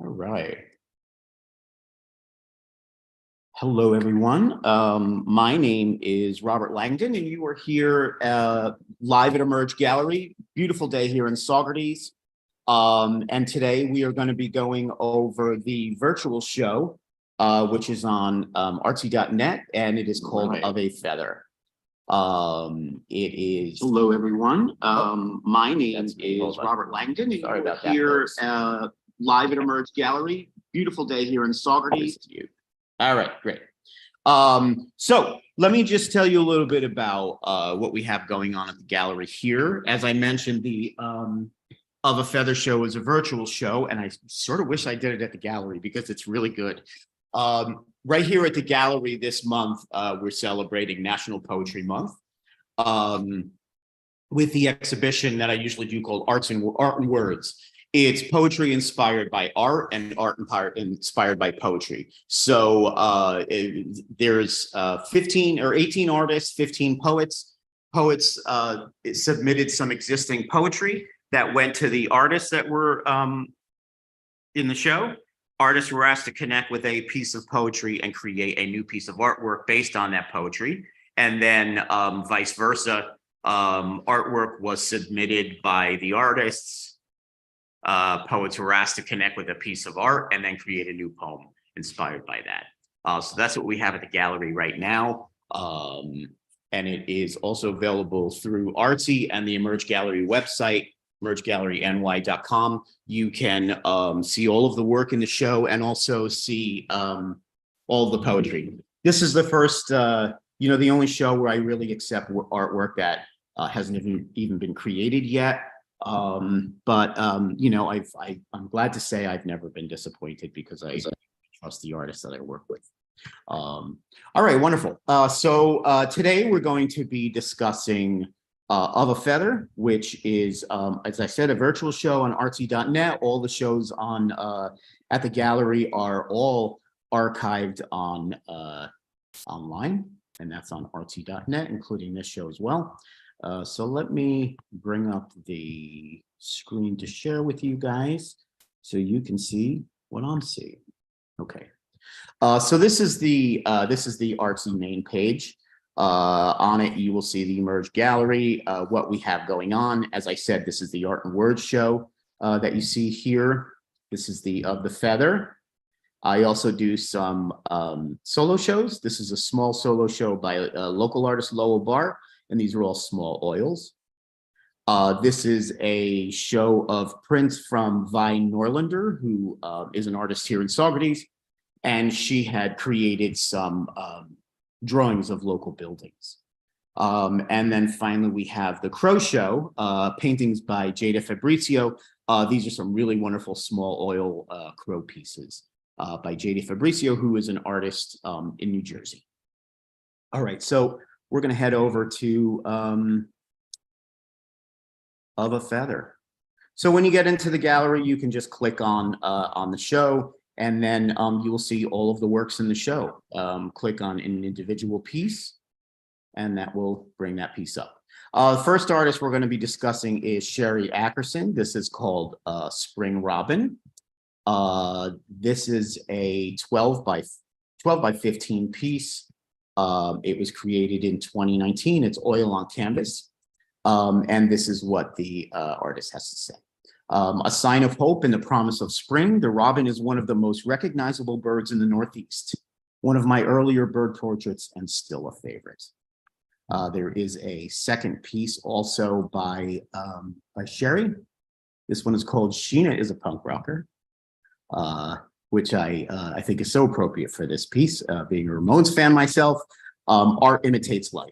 All right. Hello, everyone. My name is Robert Langdon, and you are here live at Emerge Gallery. Beautiful day here in Saugerties. And today we are going to be going over the virtual show, which is on artsy.net, and it is called Of a Feather. It is. Hello, everyone. My name is Robert Langdon, and Sorry you are about that, here folks. live at Emerge Gallery. Beautiful day here in Saugerties. All right, great. So let me just tell you a little bit about what we have going on at the gallery here. As I mentioned, the Of a Feather show is a virtual show, and I sort of wish I did it at the gallery because it's really good. Right here at the gallery this month, we're celebrating National Poetry Month with the exhibition that I usually do called Art and Words. It's poetry inspired by art and art inspired by poetry. So there's 15 or 18 artists, 15 poets. Poets submitted some existing poetry that went to the artists that were in the show. Artists were asked to connect with a piece of poetry and create a new piece of artwork based on that poetry. And then vice versa, artwork was submitted by the artists. Poets were asked to connect with a piece of art and then create a new poem inspired by that. So that's what we have at the gallery right now. And it is also available through Artsy and the Emerge Gallery website, emergegalleryny.com. You can see all of the work in the show and also see all of the poetry. This is the first, the only show where I really accept artwork that hasn't even been created yet. I'm glad to say I've never been disappointed because I trust the artists that I work with. All right, wonderful. So today we're going to be discussing Of a Feather, which is, as I said, a virtual show on artsy.net. All the shows on at the gallery are all archived on online, and that's on artsy.net, including this show as well. So let me bring up the screen to share with you guys so you can see what I'm seeing. Okay. So this is the Artsy main page. On it, you will see the Emerge Gallery, what we have going on. As I said, this is the Art and Words show that you see here. This is the Of the Feather. I also do some solo shows. This is a small solo show by local artist Lowell Bar, and these are all small oils. This is a show of prints from Vi Norlander, who is an artist here in Saugerties, and she had created some drawings of local buildings. And then finally, we have The Crow Show, paintings by Jada Fabrizio. These are some really wonderful small oil crow pieces by Jada Fabrizio, who is an artist in New Jersey. All right, so we're going to head over to Of a Feather. So when you get into the gallery, you can just click on the show, and then you will see all of the works in the show. Click on an individual piece, and that will bring that piece up. The first artist we're going to be discussing is Sherry Ackerson. This is called Spring Robin. This is a 12 by 15 piece. It was created in 2019. It's oil on canvas. And this is what the artist has to say. A sign of hope and the promise of spring, the robin is one of the most recognizable birds in the Northeast. One of my earlier bird portraits and still a favorite. There is a second piece also by Sherry. This one is called Sheena is a Punk Rocker, which I think is so appropriate for this piece, being a Ramones fan myself. Art imitates life.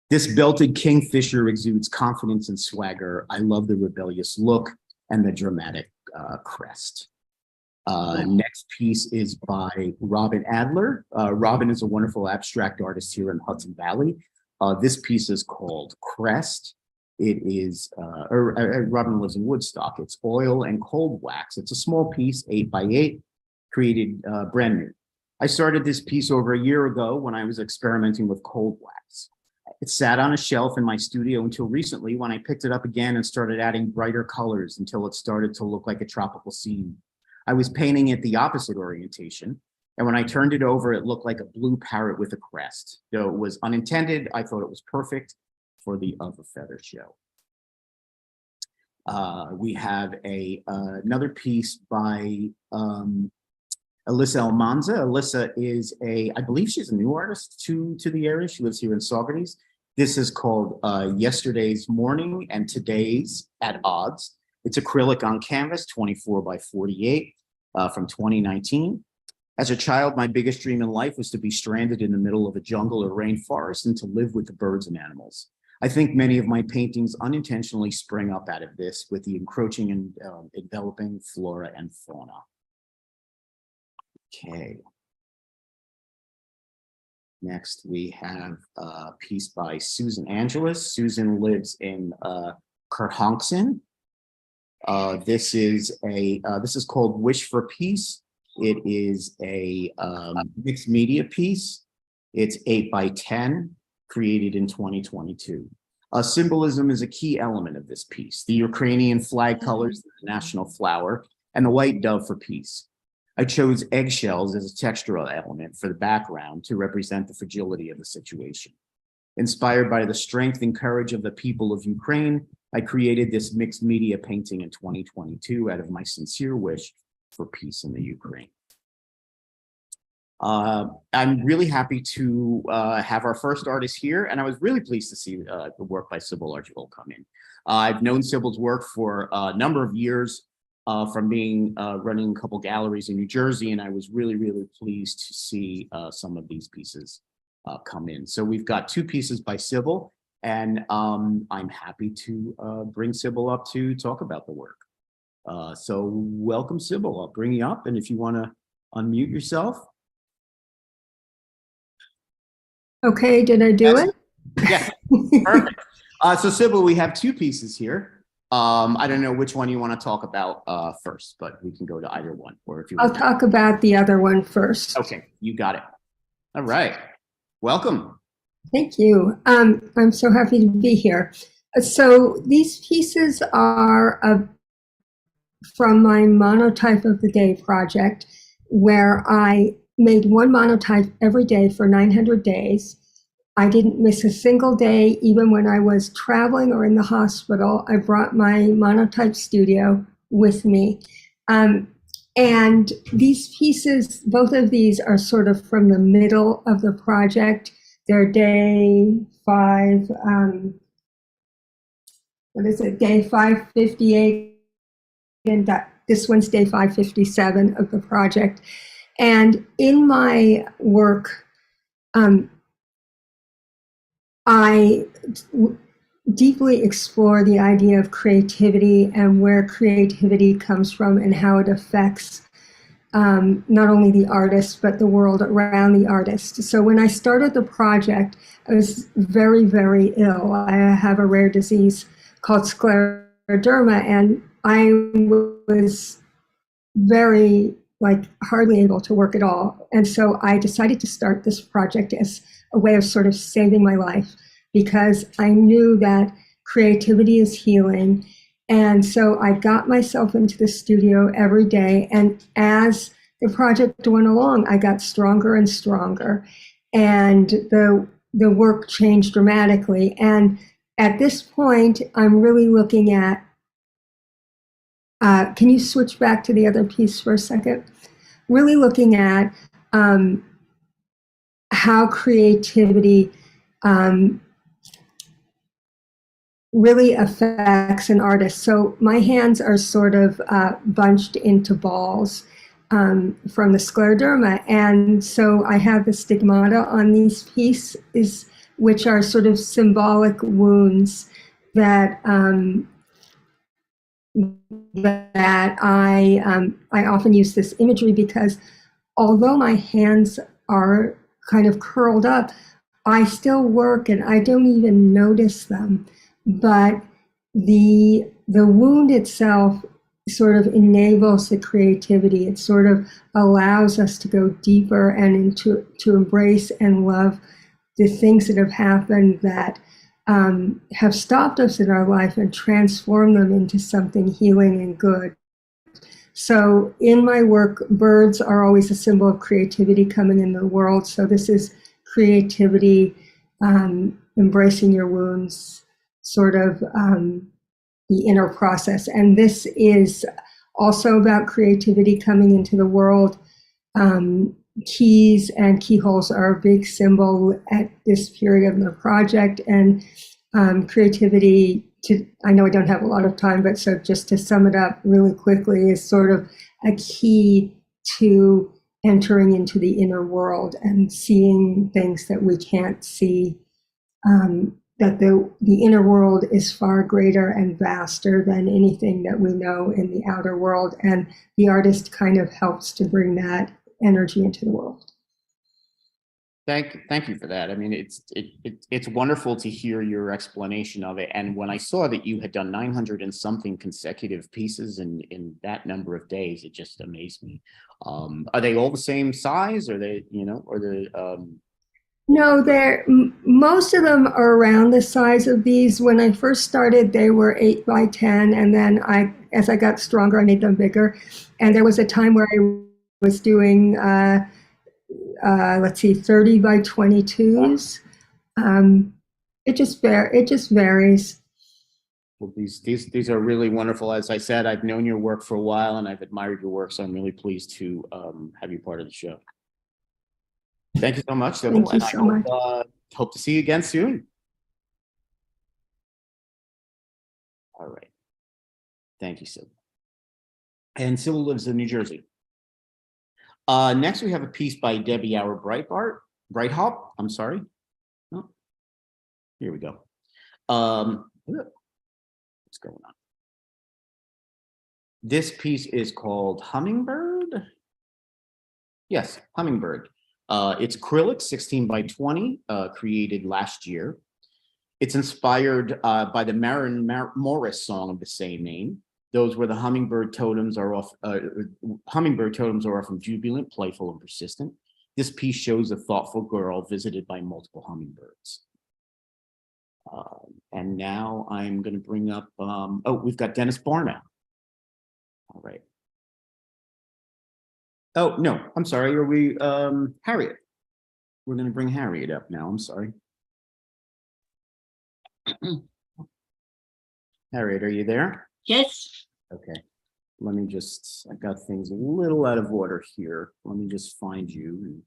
This belted kingfisher exudes confidence and swagger. I love the rebellious look and the dramatic crest. Next piece is by Robin Adler. Robin is a wonderful abstract artist here in Hudson Valley. This piece is called Crest. It is, Robin lives in Woodstock. It's oil and cold wax. It's a small piece, 8 by 8, created brand new. I started this piece over a year ago when I was experimenting with cold wax. It sat on a shelf in my studio until recently when I picked it up again and started adding brighter colors until it started to look like a tropical scene. I was painting it the opposite orientation. And when I turned it over, it looked like a blue parrot with a crest. Though it was unintended, I thought it was perfect for the Of a Feather show. We have another piece by Alyssa Almanza. Alyssa is I believe she's a new artist to the area. She lives here in Saugerties. This is called Yesterday's Morning and Today's at Odds. It's acrylic on canvas, 24 by 48 from 2019. As a child, my biggest dream in life was to be stranded in the middle of a jungle or rainforest and to live with the birds and animals. I think many of my paintings unintentionally spring up out of this with the encroaching and enveloping flora and fauna. Okay. Next, we have a piece by Susan Angeles. Susan lives in Kerhonkson. This is called Wish for Peace. It is a mixed media piece. It's 8 by 10, created in 2022. Symbolism is a key element of this piece. The Ukrainian flag colors, the national flower, and the white dove for peace. I chose eggshells as a textural element for the background to represent the fragility of the situation. Inspired by the strength and courage of the people of Ukraine, I created this mixed media painting in 2022 out of my sincere wish for peace in the Ukraine. I'm really happy to have our first artist here, and I was really pleased to see the work by Sybil Archibald come in. I've known Sybil's work for a number of years from being running a couple galleries in New Jersey, and I was really, really pleased to see some of these pieces come in. So we've got 2 pieces by Sybil, and I'm happy to bring Sybil up to talk about the work. So welcome, Sybil. I'll bring you up, and if you want to unmute yourself. Okay, did I do it? Yeah, perfect. So Sybil, we have 2 pieces here. I don't know which one you want to talk about first, but we can go to either one. Or if you I'll talk about the other one first. Okay, you got it. All right, welcome. Thank you. I'm so happy to be here. So these pieces are from my Monotype of the Day project, where I made one monotype every day for 900 days. I didn't miss a single day, even when I was traveling or in the hospital. I brought my monotype studio with me. And these pieces, both of these are sort of from the middle of the project. They're day 5, day 558, and this one's day 557 of the project. And in my work, I deeply explore the idea of creativity and where creativity comes from and how it affects not only the artist, but the world around the artist. So when I started the project, I was very, very ill. I have a rare disease called scleroderma, and I was very, hardly able to work at all. And so I decided to start this project as a way of sort of saving my life, because I knew that creativity is healing. And so I got myself into the studio every day. And as the project went along, I got stronger and stronger. And the work changed dramatically. And at this point, I'm really looking at, can you switch back to the other piece for a second? Really looking at how creativity really affects an artist. So my hands are sort of bunched into balls from the scleroderma. And so I have the stigmata on these pieces, which are sort of symbolic wounds that I often use this imagery, because although my hands are kind of curled up, I still work and I don't even notice them. But the wound itself sort of enables the creativity. It sort of allows us to go deeper and to embrace and love the things that have happened that have stopped us in our life and transform them into something healing and good. So in my work, birds are always a symbol of creativity coming in the world. So this is creativity, embracing your wounds, sort of the inner process. And this is also about creativity coming into the world. Keys and keyholes are a big symbol at this period of the project, and creativity, I know I don't have a lot of time, but so just to sum it up really quickly, is sort of a key to entering into the inner world and seeing things that we can't see, that the inner world is far greater and vaster than anything that we know in the outer world. And the artist kind of helps to bring that energy into the world. Thank you for that. I mean, it's wonderful to hear your explanation of it. And when I saw that you had done 900 and something consecutive pieces in that number of days, it just amazed me. Are they all the same size? Or they, or the No, most of them are around the size of these. When I first started, they were 8 by 10, and then as I got stronger, I made them bigger. And there was a time where I was doing, let's see, 30 by 22s. It just varies. Well, these are really wonderful. As I said, I've known your work for a while, and I've admired your work, so I'm really pleased to have you part of the show. Thank you so much, Sybil. Thank you so much. Hope to see you again soon. All right. Thank you, Sybil. And Sybil lives in New Jersey. Next, we have a piece by Debbie Hour Breithaupt. I'm sorry. Oh, here we go. What's going on? This piece is called Hummingbird. Yes, Hummingbird. It's acrylic, 16 by 20, created last year. It's inspired by the Maren Morris song of the same name. Those where the hummingbird totems are often jubilant, playful, and persistent. This piece shows a thoughtful girl visited by multiple hummingbirds. And now I'm going to bring up, we've got Dennis Barna. All right. Oh, no, I'm sorry. Are we, Harriet? We're going to bring Harriet up now. I'm sorry. Harriet, are you there? Yes. Okay. Let me just, I got things a little out of order here. Let me just find you and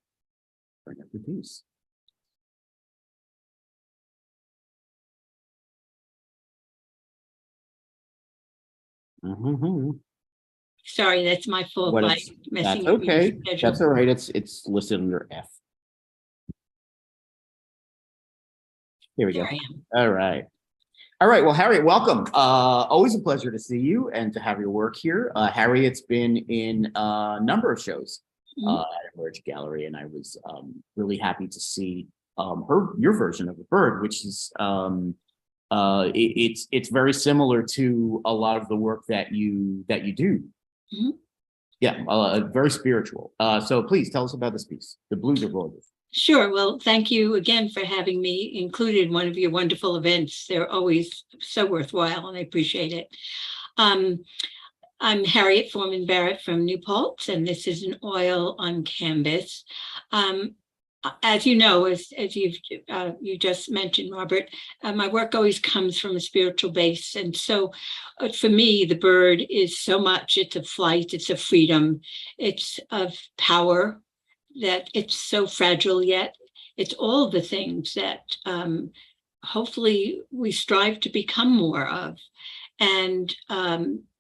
bring up the piece. Sorry, that's my fault by messing That's up your okay. schedule. That's all right. It's listed under F. Here we go. Here I am. All right. All right. Well, Harriet, welcome. Always a pleasure to see you and to have your work here. Harriet's been in a number of shows at Emerge Gallery, and I was really happy to see your version of the bird, which is it's very similar to a lot of the work that you do. Mm-hmm. Yeah, very spiritual. So please tell us about this piece. The Blues Are Gorgeous. Sure. Well, thank you again for having me included in one of your wonderful events. They're always so worthwhile, and I appreciate it. I'm Harriet Foreman Barrett from New Paltz, and this is an oil on canvas. As you know, as you just mentioned, Robert, my work always comes from a spiritual base. And so for me, the bird is so much. It's a flight, it's a freedom, it's of power, that it's so fragile, yet it's all the things that hopefully we strive to become more of. And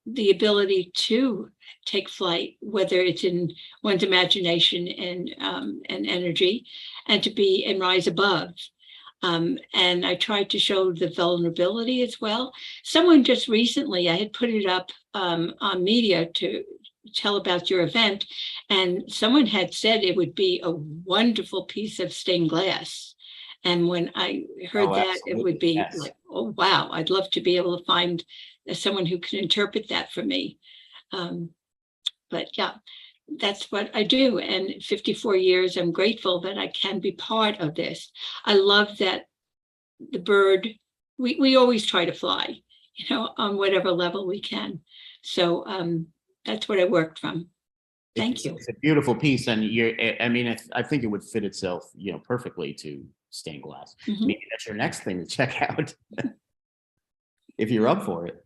the ability to take flight, whether it's in one's imagination and energy, and to be and rise above. And I tried to show the vulnerability as well. Someone just recently, I had put it up on media to tell about your event, and someone had said it would be a wonderful piece of stained glass. And when I heard that, it would be like, oh, wow, I'd love to be able to find someone who can interpret that for me. But yeah, that's what I do. And 54 years, I'm grateful that I can be part of this. I love that the bird, we always try to fly, on whatever level we can. So that's what I worked from. Thank you. It's a beautiful piece, and I mean, I think it would fit itself, perfectly to stained glass. Mhm. Maybe that's your next thing to check out, if you're up for it.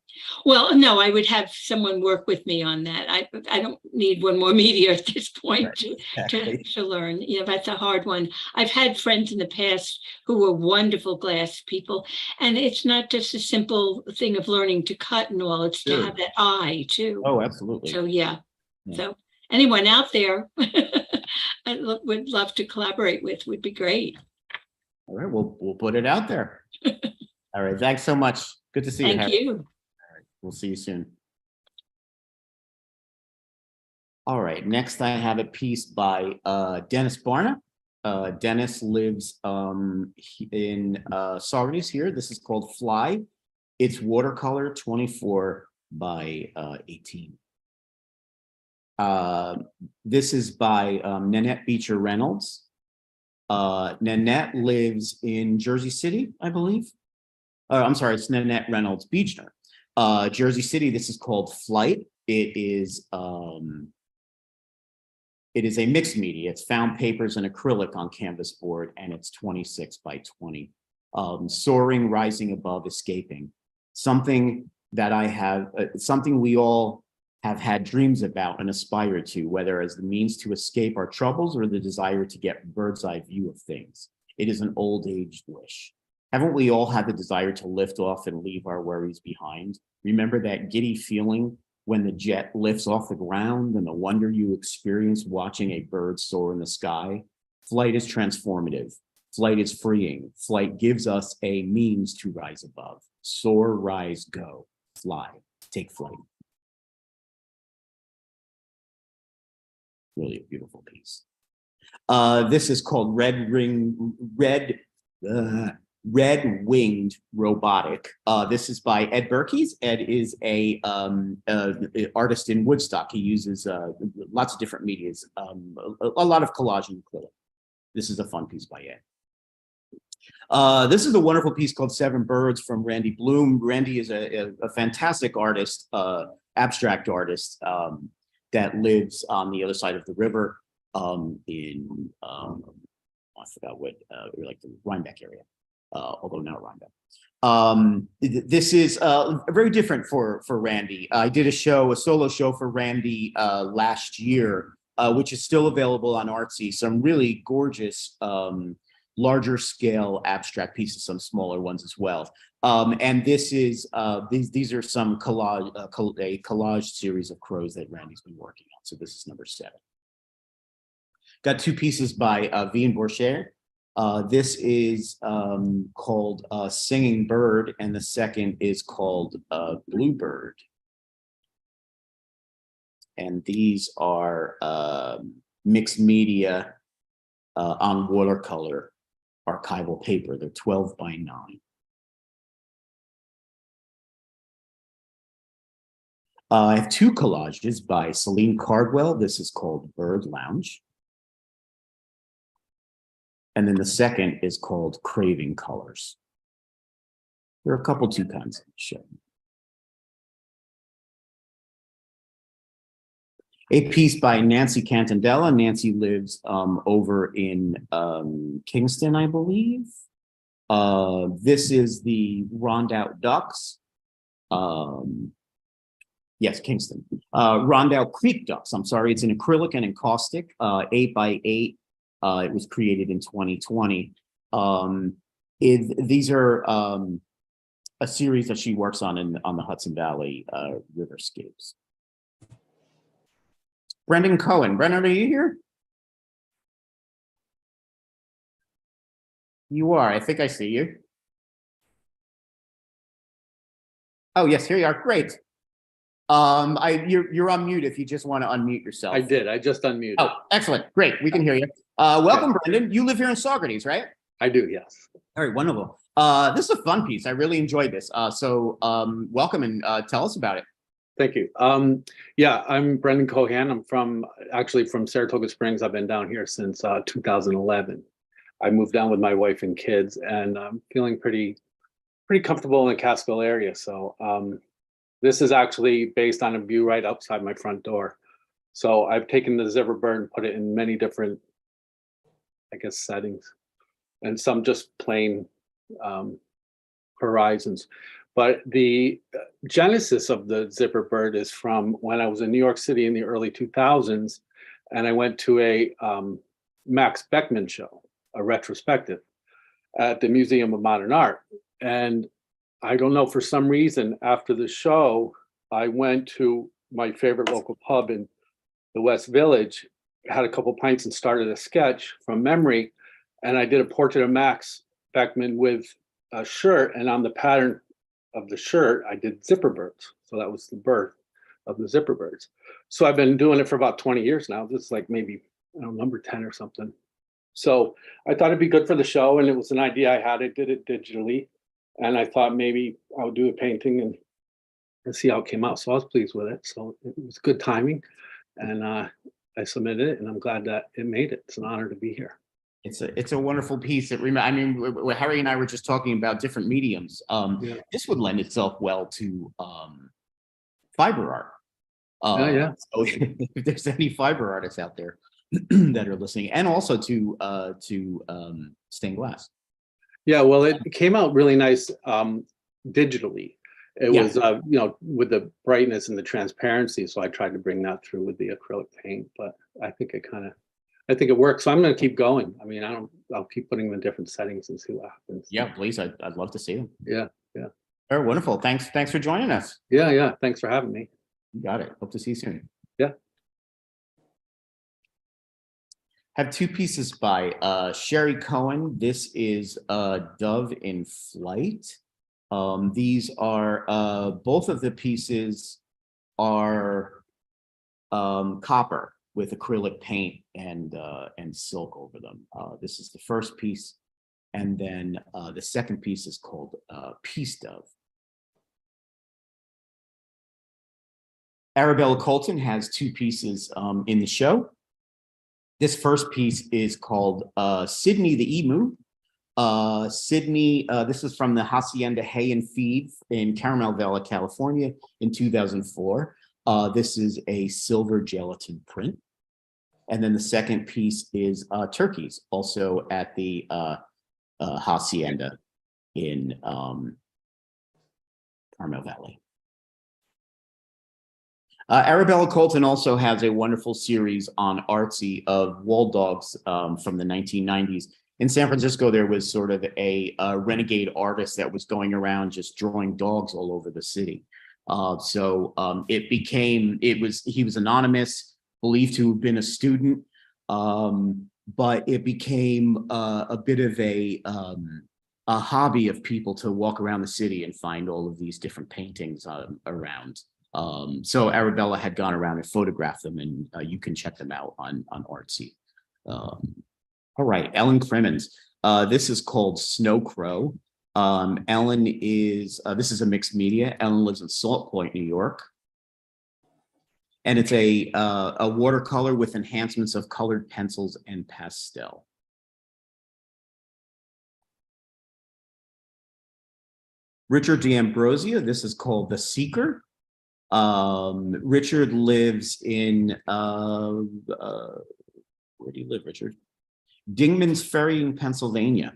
Well, no, I would have someone work with me on that. I don't need one more media at this point Exactly. to learn. That's a hard one. I've had friends in the past who were wonderful glass people, and it's not just a simple thing of learning to cut and all, it's to Sure. have that eye too. Oh, absolutely. So, yeah. Yeah. So anyone out there would love to collaborate with would be great. All right, we'll put it out there. All right, thanks so much. Good to see you. Thank Harry. you. We'll see you soon. All right, next I have a piece by Dennis Barna. Dennis lives in Saugerties here. This is called Fly. It's watercolor 24 by 18. This is by Nanette Beecher Reynolds. Nanette lives in Jersey City, I believe. I'm sorry, it's Nanette Reynolds Beechner. Jersey City, this is called Flight. It is a mixed media. It's found papers and acrylic on canvas board, and it's 26 by 20. Soaring, rising above, escaping. Something that I have, something we all have had dreams about and aspire to, whether as the means to escape our troubles or the desire to get bird's eye view of things. It is an old age wish. Haven't we all had the desire to lift off and leave our worries behind? Remember that giddy feeling when the jet lifts off the ground and the wonder you experience watching a bird soar in the sky? Flight is transformative. Flight is freeing. Flight gives us a means to rise above. Soar, rise, go, fly, take flight. Really a beautiful piece. This is called Red-Winged Robotic. This is by Ed Berkes. Ed is a artist in Woodstock. He uses lots of different medias, a lot of collage and acrylic. This is a fun piece by Ed. This is a wonderful piece called Seven Birds from Randy Bloom. Randy is a fantastic artist, abstract artist that lives on the other side of the river I forgot what, like the Rhinebeck area. Although not Rhinebeck. This is very different for Randy. I did a solo show for Randy last year, which is still available on Artsy. Some really gorgeous, larger scale abstract pieces, some smaller ones as well. And this is these are some collage series of crows that Randy's been working on. So this is number 7. Got 2 pieces by Vian Borcher. This is called Singing Bird, and the second is called Bluebird. And these are mixed media on watercolor archival paper. They're 12 by 9. I have 2 collages by Celine Cardwell. This is called Bird Lounge. And then the second is called Craving Colors. There are a couple 2 kinds of show. A piece by Nancy Cantandela. Nancy lives over in Kingston, I believe. This is the Rondout Ducks. Yes, Kingston. Rondout Creek Ducks. I'm sorry, it's an acrylic and encaustic, 8 by 8. It was created in 2020. These are a series that she works on the Hudson Valley riverscapes. Brendan Cohen. Brendan, are you here? You are. I think I see you. Oh, yes, here you are. Great. You're on mute if you just want to unmute yourself. I did. I just unmuted. Oh, excellent. Great. We can hear you. Welcome, Brendan. You live here in Saugerties, right? I do, yes. All right, wonderful. This is a fun piece. I really enjoyed this. Welcome and tell us about it. Thank you. Yeah, I'm Brendan Cohan. I'm actually from Saratoga Springs. I've been down here since 2011. I moved down with my wife and kids, and I'm feeling pretty comfortable in the Catskill area. So This is actually based on a view right outside my front door. So I've taken the zipper bird and put it in many different, I guess, settings, and some just plain horizons. But the genesis of the zipper bird is from when I was in New York City in the early 2000s, and I went to a Max Beckman show, a retrospective at the Museum of Modern Art. And I don't know, for some reason, after the show, I went to my favorite local pub in the West Village, had a couple pints and started a sketch from memory. And I did a portrait of Max Beckman with a shirt, and on the pattern of the shirt, I did zipper birds. So that was the birth of the zipper birds. So I've been doing it for about 20 years now. This is like maybe, I don't know, number 10 or something. So I thought it'd be good for the show, and it was an idea I had. I did it digitally, and I thought maybe I would do a painting and see how it came out. So I was pleased with it. So it was good timing, and I submitted it, and I'm glad that it made it. It's an honor to be here. It's a wonderful piece. I mean, Harry and I were just talking about different mediums. Yeah. This would lend itself well to fiber art. Yeah. So if there's any fiber artists out there that are listening, and also to stained glass. Yeah, well, it came out really nice digitally. It Yeah. was, with the brightness and the transparency. So I tried to bring that through with the acrylic paint, but I think it works. So I'm going to keep going. I mean, I'll keep putting them in different settings and see what happens. Yeah, please. I'd love to see them. Yeah. Very wonderful. Thanks for joining us. Yeah. Thanks for having me. You got it. Hope to see you soon. Yeah. Have two pieces by Sherry Cohen. This is Dove in Flight. These are both of the pieces are copper with acrylic paint and silk over them. This is the first piece, and then the second piece is called Peace Dove. Arabella Colton has two pieces in the show. This first piece is called Sydney the Emu. Sydney, this is from the Hacienda Hay and Feed in Caramel Valley, California in 2004. This is a silver gelatin print. And then the second piece is turkeys, also at the Hacienda in Caramel Valley. Arabella Colton also has a wonderful series on Artsy of wall dogs from the 1990s. In San Francisco, there was sort of a renegade artist that was going around just drawing dogs all over the city. He was anonymous, believed to have been a student, but it became a bit of a hobby of people to walk around the city and find all of these different paintings around. So Arabella had gone around and photographed them, and you can check them out on Artsy. All right, Ellen Crimmins. This is called Snow Crow. Ellen is, this is a mixed media. Ellen lives in Salt Point, New York. And it's a watercolor with enhancements of colored pencils and pastel. Richard D'Ambrosio, this is called The Seeker. Richard lives in, where do you live, Richard? Dingman's Ferry in Pennsylvania.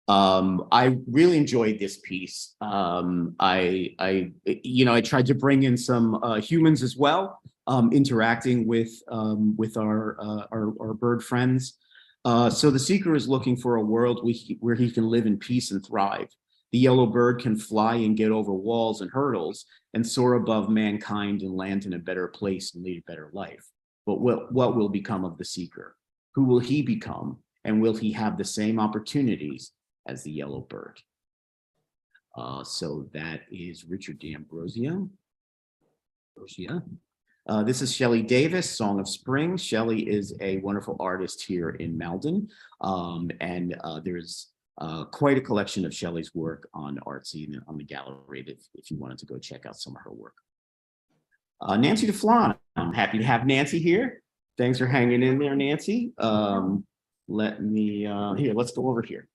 I really enjoyed this piece. I tried to bring in some humans as well, interacting with our bird friends. So the seeker is looking for a world where he can live in peace and thrive. The yellow bird can fly and get over walls and hurdles and soar above mankind and land in a better place and lead a better life. But what will become of the seeker? Who will he become? And will he have the same opportunities as the yellow bird? So that is Richard D'Ambrosio. This is Shelley Davis, Song of Spring. Shelley is a wonderful artist here in Malden. There's quite a collection of Shelley's work on Artsy on the gallery if you wanted to go check out some of her work. Nancy DeFlon, I'm happy to have Nancy here. Thanks for hanging in there, Nancy. Let's go over here.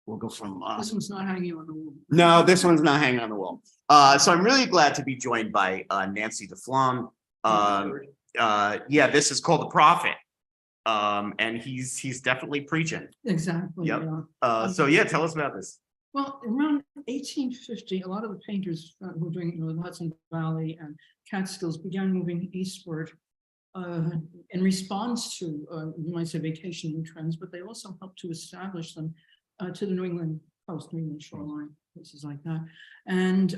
we'll go from, This one's not hanging on the wall. no, this one's not hanging on the wall. So I'm really glad to be joined by Nancy DeFlon. Yeah, this is called The Prophet. And he's definitely preaching. Exactly. Yep. Yeah. So yeah, tell us about this. Well, around 1850, a lot of the painters who were doing the Hudson Valley and Catskills began moving eastward in response to, you might say, vacationing trends, but they also helped to establish them to the New England coast, New England shoreline, places like that. And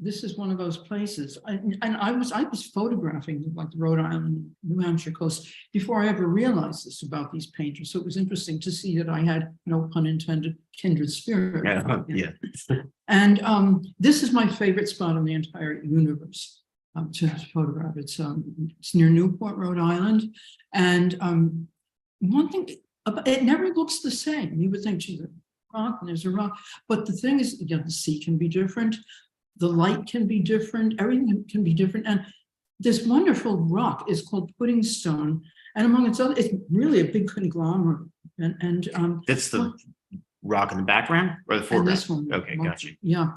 this is one of those places. And I was photographing like the Rhode Island, New Hampshire coast before I ever realized this about these painters. So it was interesting to see that I had, no pun intended, kindred spirit. Yeah. And this is my favorite spot in the entire universe to photograph. It's near Newport, Rhode Island. And one thing, it never looks the same. You would think, geez, there's a rock and there's a rock. But the thing is, you know, the sea can be different. The light can be different. Everything can be different. And this wonderful rock is called Pudding Stone. And among its other, it's really a big conglomerate. And That's the rock in the background or the and foreground? this one. Okay, got you. Yeah.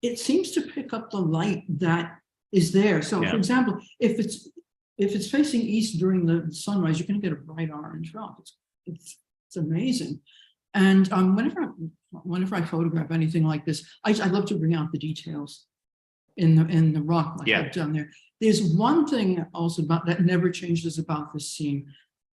It seems to pick up the light that is there. So Yeah. for example, if it's facing east during the sunrise, you're going to get a bright orange rock. It's amazing. And whenever I photograph anything like this, I love to bring out the details in the rock like Yeah. I've done there. There's one thing also about that never changes about this scene.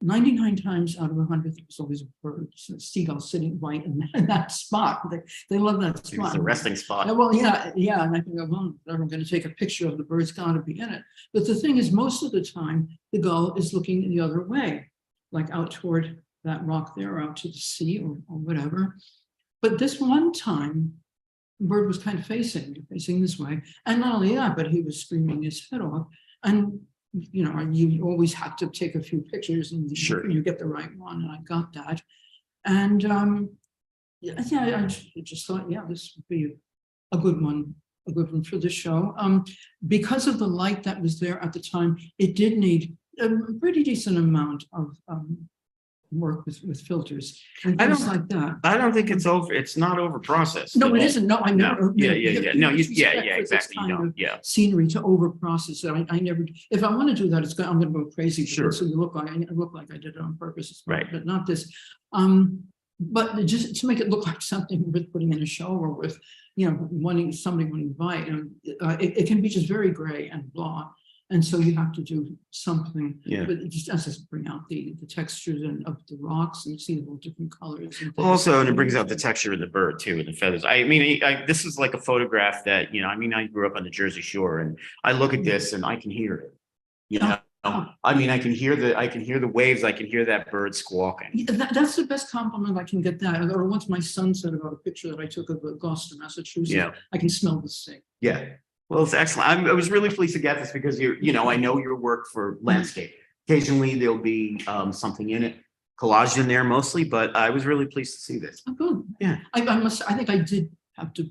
99 times out of 100, there's always a bird, so a seagull sitting right in that spot. They love that It's spot. a resting spot. Well, yeah. And I can go, well, I'm going to take a picture of the bird's got to be in it. But the thing is, most of the time, the gull is looking the other way, like out toward that rock there, or out to the sea or whatever. But this one time, the bird was kind of facing this way. And not only that, but he was screaming his head off. And, you know, you always have to take a few pictures and Sure. you get the right one. And I got that. And I just thought, yeah, this would be a good one for the show. Because of the light that was there at the time, it did need a pretty decent amount of work with filters and I things don't- like that. I don't think it's over. It's not over processed. No, it isn't. No, I No, never. yeah. you No, have yeah, respect for this exactly. You kind don't, of yeah. Scenery to over process it. I never, if I want to do that, I'm going to go crazy. Sure. So you look like I did it on purpose. Right. But not this. But just to make it look like something worth putting in a show or with, you know, somebody wanting to buy it, it can be just very gray and blah. And so you have to do something, Yeah. but it just has to bring out the textures of the rocks and see the different colors. And things. Also, and it brings out the texture of the bird too, and the feathers. I mean, this is like a photograph that, you know, I mean, I grew up on the Jersey Shore and I look at this and I can hear it. You know, I mean, I can hear the waves. I can hear that bird squawking. Yeah, that's the best compliment I can get. That or once my son said about a picture that I took of Gloucester, Massachusetts. Yeah. I can smell the sea. Yeah. Well, it's excellent. I was really pleased to get this because you know, I know your work for landscape. Occasionally there'll be something in it, collaged in there mostly, but I was really pleased to see this. Oh, good. Yeah. I think I did have to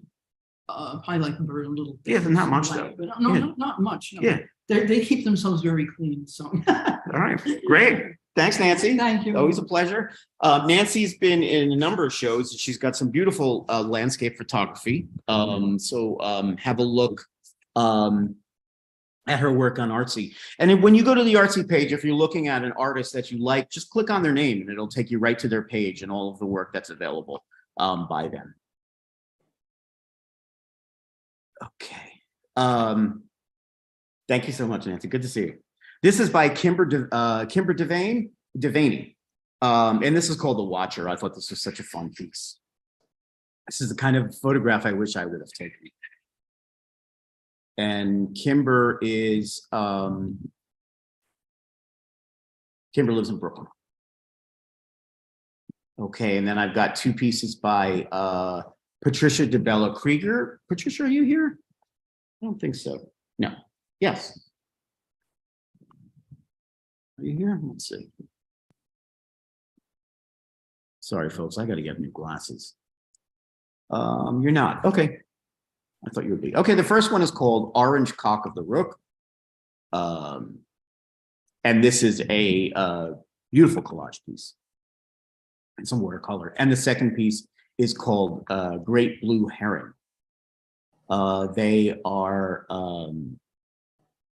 highlight the bird a little bit. Yeah, but not much though. But no, Yeah. not much. No. Yeah. They keep themselves very clean. So All right. Great. Thanks, Nancy. thank you. Always a pleasure. Nancy's been in a number of shows. She's got some beautiful landscape photography. So have a look at her work on Artsy. And then when you go to the Artsy page, if you're looking at an artist that you like, just click on their name and it'll take you right to their page and all of the work that's available by them. Okay. Thank you so much, Nancy. Good to see you. This is by Kimber Devaney. And this is called The Watcher. I thought this was such a fun piece. This is the kind of photograph I wish I would have taken. And Kimber is, Kimber lives in Brooklyn. Okay, and then I've got two pieces by Patricia DeBella Krieger. Patricia, are you here? I don't think so. No. Yes. Are you here? Let's see. Sorry, folks, I got to get new glasses. You're not. Okay. I thought you would be. Okay, the first one is called Orange Cock of the Rook. And this is a beautiful collage piece. and some watercolor. And the second piece is called Great Blue Heron. They are,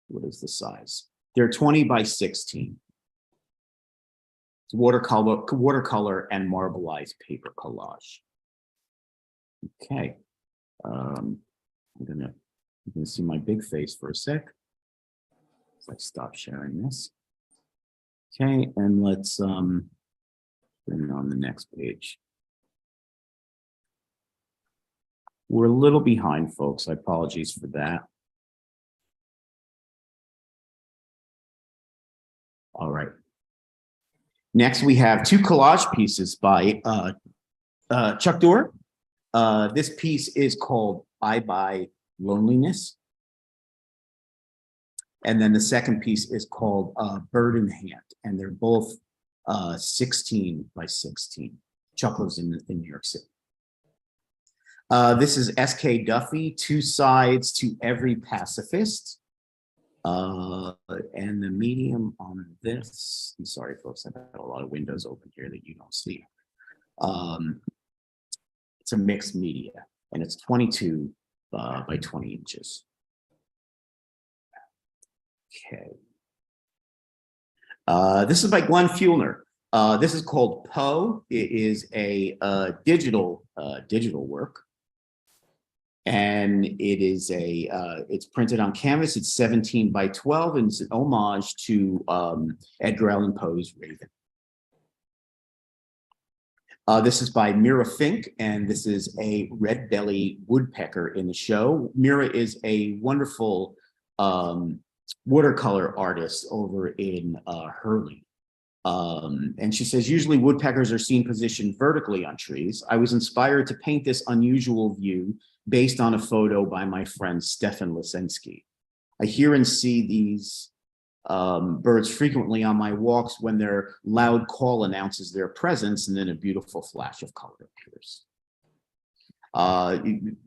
what is the size? They're 20 by 16. It's watercolor and marbleized paper collage. Okay. You can see my big face for a sec. So I stop sharing this. Okay, and let's bring it on the next page. We're a little behind, folks. Apologies for that. All right. Next, we have two collage pieces by Chuck Doerr. This piece is called Bye Bye Loneliness. And then the second piece is called Bird in Hand, and they're both 16 by 16. Chuck lives in New York City. This is S.K. Duffy, Two Sides to Every Pacifist. And the medium on this, I'm sorry, folks, I've got a lot of windows open here that you don't see. It's a mixed media, and it's 22 by 20 inches. Okay. This is by Glenn Fuellner. This is called Poe. It is a digital work, and it is it's printed on canvas. It's 17 by 12, and it's an homage to Edgar Allan Poe's Raven. This is by Mira Fink, and this is a red-bellied woodpecker in the show. Mira is a wonderful watercolor artist over in Hurley. And she says, usually woodpeckers are seen positioned vertically on trees. I was inspired to paint this unusual view based on a photo by my friend Stefan Lesensky. I hear and see these birds frequently on my walks when their loud call announces their presence, and then a beautiful flash of color appears.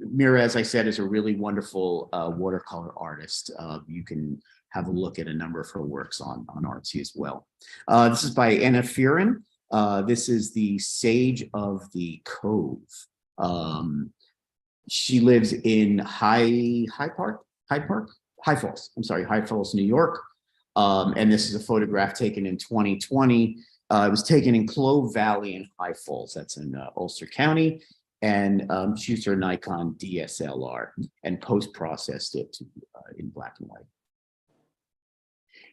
Mira, as I said, is a really wonderful watercolor artist. You can have a look at a number of her works on Artsy as well. This is by Anna Fearon. This is the Sage of the Cove. She lives in High Falls, New York. And this is a photograph taken in 2020. It was taken in Clove Valley in High Falls. That's in Ulster County. And she used her Nikon DSLR and post-processed it in black and white.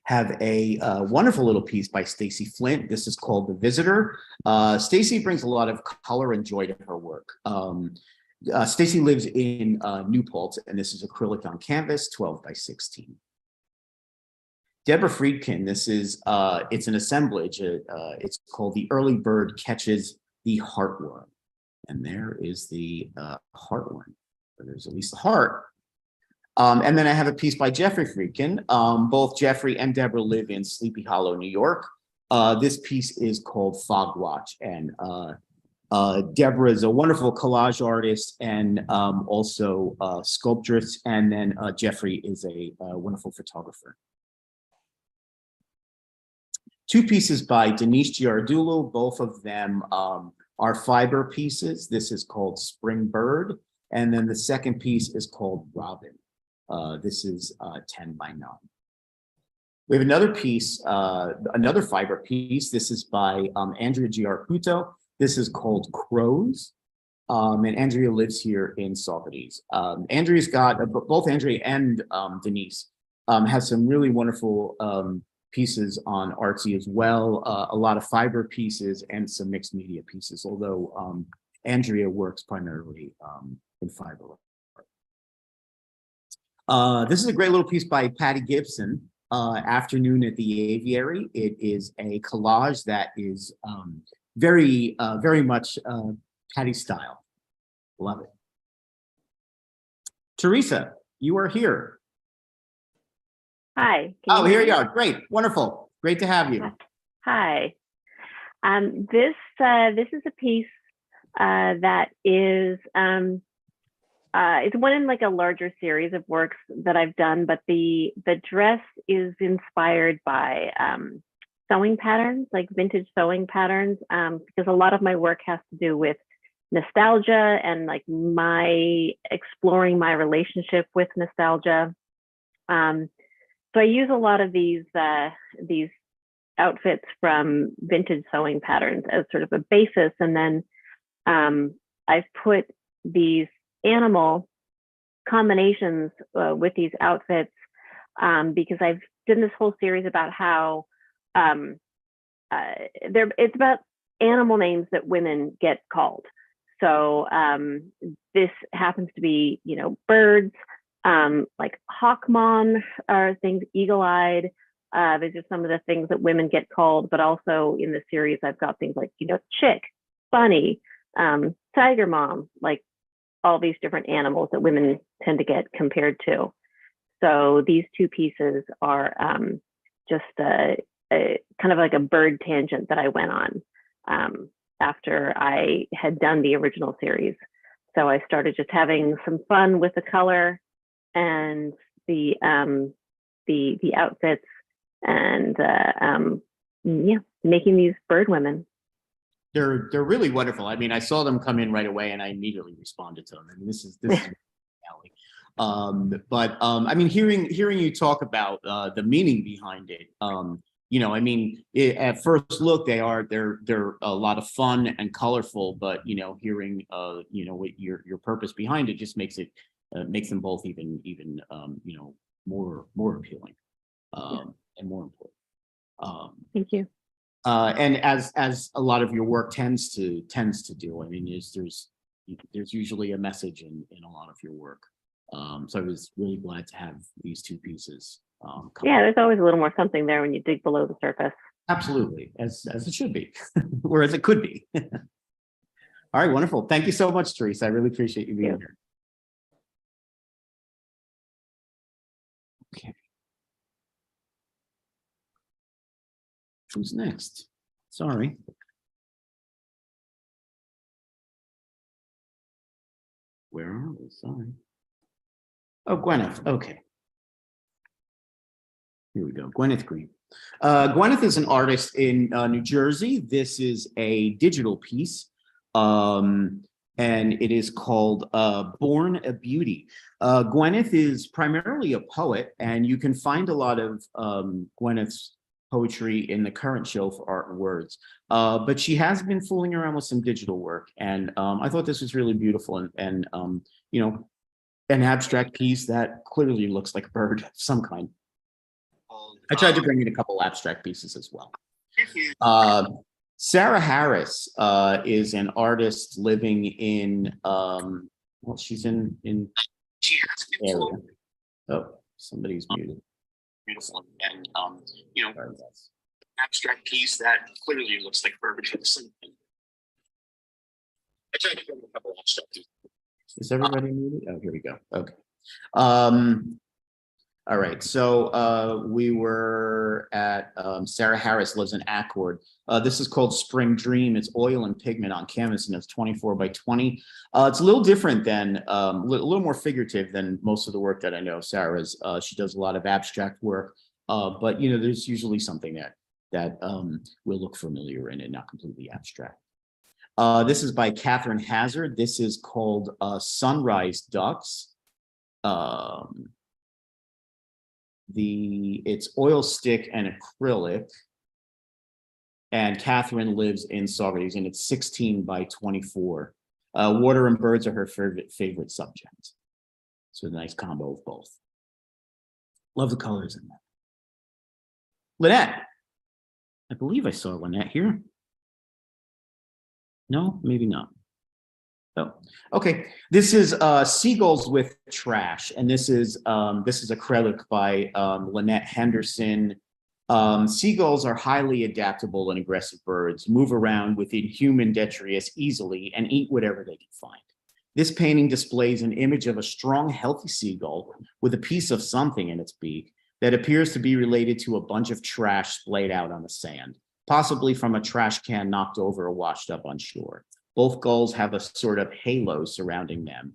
Have a wonderful little piece by Stacy Flint. This is called The Visitor. Stacy brings a lot of color and joy to her work. Stacy lives in New Paltz, and this is acrylic on canvas, 12 by 16. Deborah Friedkin, this is, it's an assemblage. It's called The Early Bird Catches the Heartworm. And there is the heartworm. There's at least the heart. And then I have a piece by Jeffrey Friedkin. Both Jeffrey and Deborah live in Sleepy Hollow, New York. This piece is called Fog Watch. And Deborah is a wonderful collage artist and also sculptress. And then Jeffrey is a wonderful photographer. Two pieces by Denise Giardulo. Both of them are fiber pieces. This is called Spring Bird. And then the second piece is called Robin. This is 10 by 9. We have another piece, another fiber piece. This is by Andrea Giarputo. This is called Crows. And Andrea lives here in Saugerties. Andrea's got, both Andrea and Denise have some really wonderful pieces on Artsy as well. A lot of fiber pieces and some mixed media pieces, although Andrea works primarily in fiber. This is a great little piece by Patty Gibson, Afternoon at the Aviary. It is a collage that is very much Patty style. Love it. Teresa, you are here. Hi. Oh, here you are. Great. Wonderful. Great to have you. Hi. This is a piece that is it's one in like a larger series of works that I've done, but the dress is inspired by sewing patterns, like vintage sewing patterns, because a lot of my work has to do with nostalgia and like my exploring my relationship with nostalgia. So I use a lot of these outfits from vintage sewing patterns as sort of a basis, and then I've put these animal combinations with these outfits because I've done this whole series about how it's about animal names that women get called. So this happens to be, you know, birds, like hawkmon are things, eagle-eyed. These are some of the things that women get called, but also in the series, I've got things like, you know, chick, bunny, tiger mom, like all these different animals that women tend to get compared to. So these two pieces are just a kind of like a bird tangent that I went on after I had done the original series. So I started just having some fun with the color and the outfits, and yeah, making these bird women. They're really wonderful. I mean, I saw them come in right away, and I immediately responded to them. I mean, this is Allie. I mean, hearing you talk about the meaning behind it, you know, I mean, at first look, they're a lot of fun and colorful, but you know, hearing you know, what your purpose behind it just makes it makes them both even you know, more appealing and more important. Thank you. And as a lot of your work tends to do, I mean, there's usually a message in a lot of your work. So I was really glad to have these two pieces. Yeah, there's always a little more something there when you dig below the surface. Absolutely, as it should be, or as it could be. All right, wonderful. Thank you so much, Teresa. I really appreciate you being here. Okay. Who's next? Sorry. Where are we? Sorry. Oh, Gwyneth. Okay. Here we go. Gwyneth Green. Gwyneth is an artist in New Jersey. This is a digital piece, and it is called Born a Beauty. Gwyneth is primarily a poet, and you can find a lot of Gwyneth's poetry in the current show for Art and Words. But she has been fooling around with some digital work, and I thought this was really beautiful and you know, an abstract piece that clearly looks like a bird of some kind. I tried to bring in a couple abstract pieces as well. Sarah Harris is an artist living in, well, she's in area. Oh, somebody's muted. Beautiful. And, you know, abstract piece that clearly looks like bird of something. I tried to bring in a couple abstract pieces. Is everybody muted? Oh, here we go. Okay. All right, so we were at Sarah Harris lives in Accord. This is called Spring Dream. It's oil and pigment on canvas, and it's 24 by 20. It's a little different than, a little more figurative than most of the work that I know Sarah's. She does a lot of abstract work, but you know, there's usually something that will look familiar in it, not completely abstract. This is by Catherine Hazard. This is called Sunrise Ducks. It's oil stick and acrylic, and Catherine lives in Saugerties, and it's 16 by 24. Water and birds are her favorite subject. So a nice combo of both. Love the colors in that. Lynette, I believe I saw Lynette here. No, maybe not. Oh, okay. This is Seagulls with Trash, and this is acrylic by Lynette Henderson. Seagulls are highly adaptable and aggressive birds, move around within human detritus easily, and eat whatever they can find. This painting displays an image of a strong, healthy seagull with a piece of something in its beak that appears to be related to a bunch of trash splayed out on the sand, possibly from a trash can knocked over or washed up on shore. Both gulls have a sort of halo surrounding them,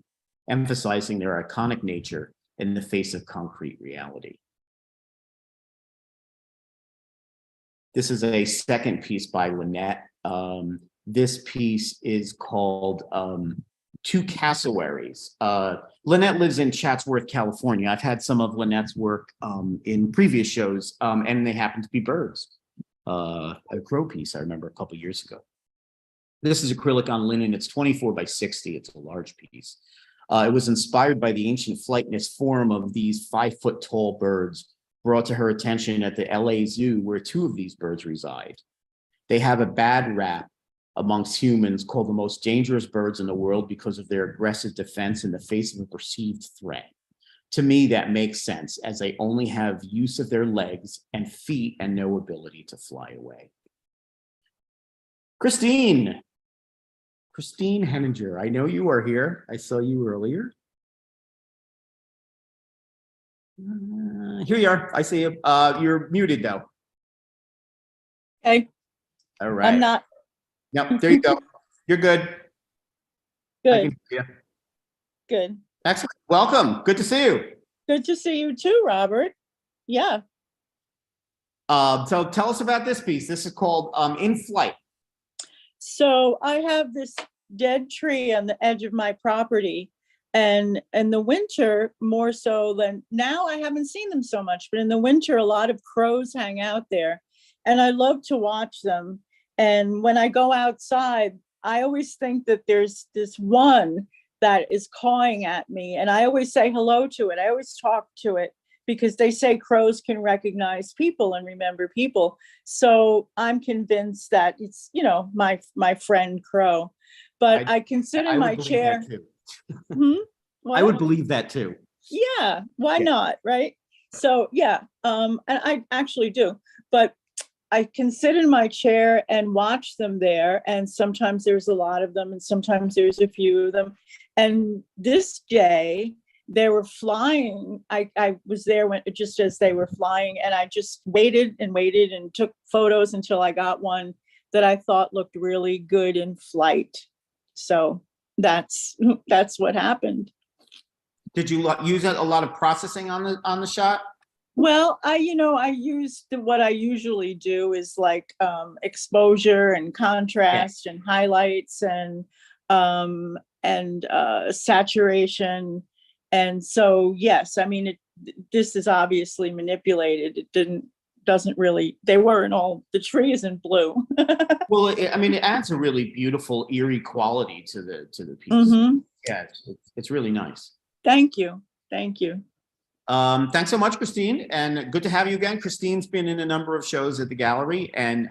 emphasizing their iconic nature in the face of concrete reality. This is a second piece by Lynette. This piece is called Two Cassowaries. Lynette lives in Chatsworth, California. I've had some of Lynette's work in previous shows, and they happen to be birds. A crow piece I remember a couple years ago. This is acrylic on linen. It's 24 by 60. It's a large piece. It was inspired by the ancient flightness form of these 5-foot tall birds brought to her attention at the LA Zoo, where 2 of these birds reside. They have a bad rap amongst humans, called the most dangerous birds in the world because of their aggressive defense in the face of a perceived threat. To me, that makes sense, as they only have use of their legs and feet and no ability to fly away. Christine Henninger, I know you are here. I saw you earlier. Here you are. I see you. You're muted though. Okay, All right. I'm not Yep, there you go. You're good. I good. can hear you. Good. Excellent. Welcome. Good to see you. Good to see you too, Robert. Yeah. So tell us about this piece. This is called In Flight. So I have this dead tree on the edge of my property, and in the winter, more so than now, I haven't seen them so much, but in the winter, a lot of crows hang out there, and I love to watch them. And when I go outside, I always think that there's this one that is cawing at me, and I always say hello to it. I always talk to it because they say crows can recognize people and remember people. So I'm convinced that it's, my friend crow. But I consider would my believe chair. that too. Hmm? I would What? believe that too. Yeah, why Yeah. not, right? So yeah, and I actually do, but I can sit in my chair and watch them there, and sometimes there's a lot of them, and sometimes there's a few of them. And this day, they were flying. I was there just as they were flying, and I just waited and took photos until I got one that I thought looked really good in flight. So that's what happened. Did you use a lot of processing on the shot? Well, I used what I usually do is like exposure and contrast and highlights and saturation. And so, yes, I mean, this is obviously manipulated. They weren't all, the tree isn't blue. Well, it adds a really beautiful, eerie quality to the piece. Mhm. Yeah, it's really nice. Thank you. Thank you. Thanks so much, Christine, and good to have you again. Christine's been in a number of shows at the gallery, and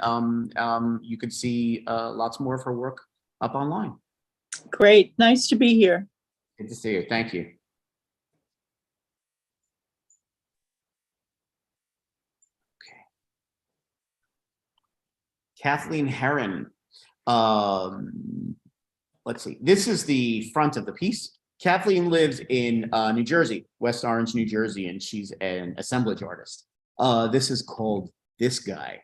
you can see lots more of her work up online. Great. Nice to be here. Good to see you. Thank you. Okay. Kathleen Herron. Let's see. This is the front of the piece. Kathleen lives in New Jersey, West Orange, New Jersey, and she's an assemblage artist. This is called This Guy.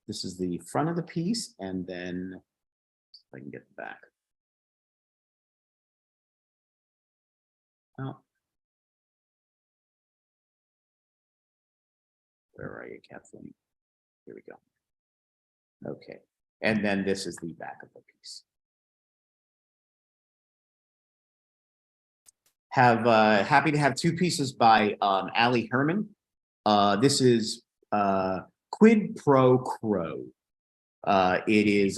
This is the front of the piece, and then if I can get the back. Oh. Where are you, Kathleen? Here we go. Okay, and then this is the back of the piece. Happy to have 2 pieces by Ali Herman. This is Quid Pro Crow. It's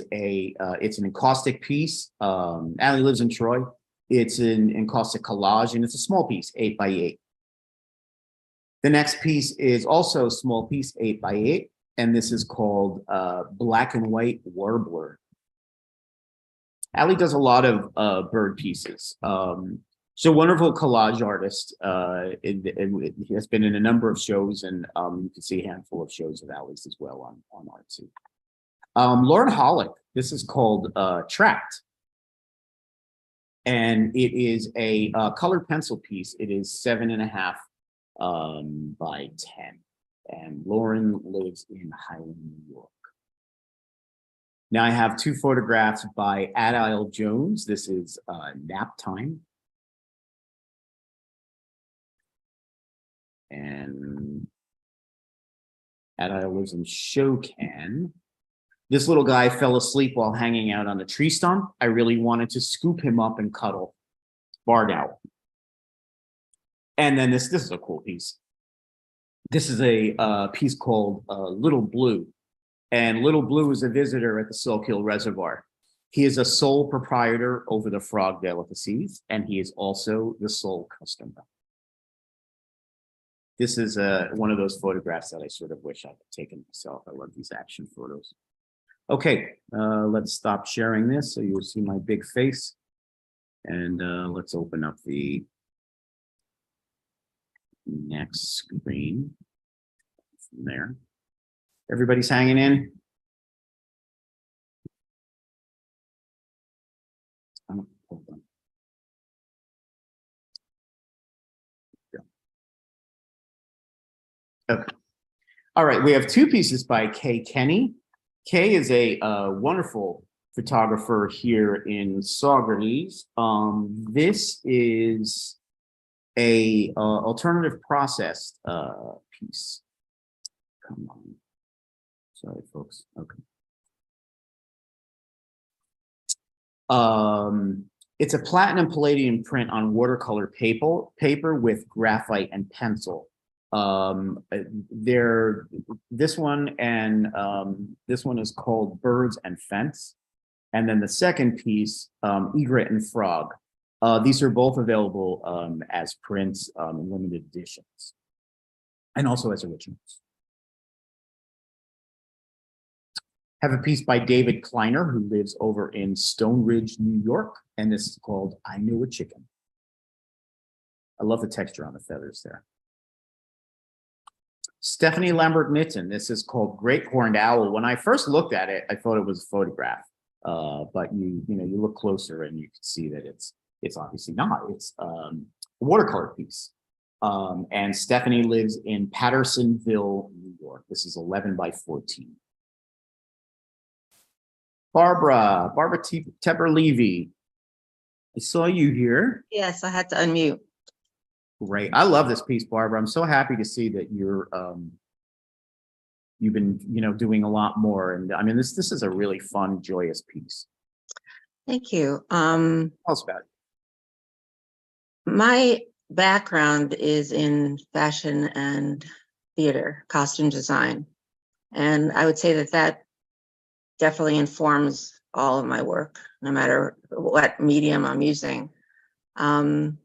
an encaustic piece. Ali lives in Troy. It's an encaustic collage, and it's a small piece, 8 by 8. The next piece is also a small piece, 8 by 8, and this is called Black and White Warbler. Ali does a lot of bird pieces. She's a wonderful collage artist. He has been in a number of shows, and you can see a handful of shows of Ali's as well on Artsy. Lauren Hollick, this is called Trapped. And it is a colored pencil piece. It is 7.5 by 10. And Lauren lives in Highland, New York. Now I have 2 photographs by Adile Jones. This is Nap Time. And Adele's in Shokan. This little guy fell asleep while hanging out on a tree stump. I really wanted to scoop him up and cuddle. Barred owl. And then this is a cool piece. This is a piece called Little Blue. And Little Blue is a visitor at the Silk Hill Reservoir. He is a sole proprietor over the frog delicacies, and he is also the sole customer. This is one of those photographs that I sort of wish I had taken myself. I love these action photos. Okay, let's stop sharing this so you'll see my big face. And let's open up the next screen from there. Everybody's hanging in? Oh, hold on. Okay. All right, we have two pieces by Kay Kenny. Kay is a wonderful photographer here in Saugerties. This is a alternative process piece. Come on. Sorry, folks. Okay. It's a platinum palladium print on watercolor paper with graphite and pencil. This one and this one is called Birds and Fence. And then the second piece, Egret and Frog. These are both available as prints in limited editions and also as originals. Have a piece by David Kleiner, who lives over in Stone Ridge, New York, and this is called I Knew a Chicken. I love the texture on the feathers there. Stephanie Lambert-Nitton, this is called Great Horned Owl. When I first looked at it, I thought it was a photograph, but you look closer and you can see that it's obviously not. It's a watercolor piece. And Stephanie lives in Pattersonville, New York. This is 11 by 14. Barbara Tepper-Levy. I saw you here. Yes, I had to unmute. Great. I love this piece, Barbara. I'm so happy to see that you've been, doing a lot more. And I mean, this is a really fun, joyous piece. Thank you. Tell us about it. My background is in fashion and theater, costume design. And I would say that definitely informs all of my work, no matter what medium I'm using. And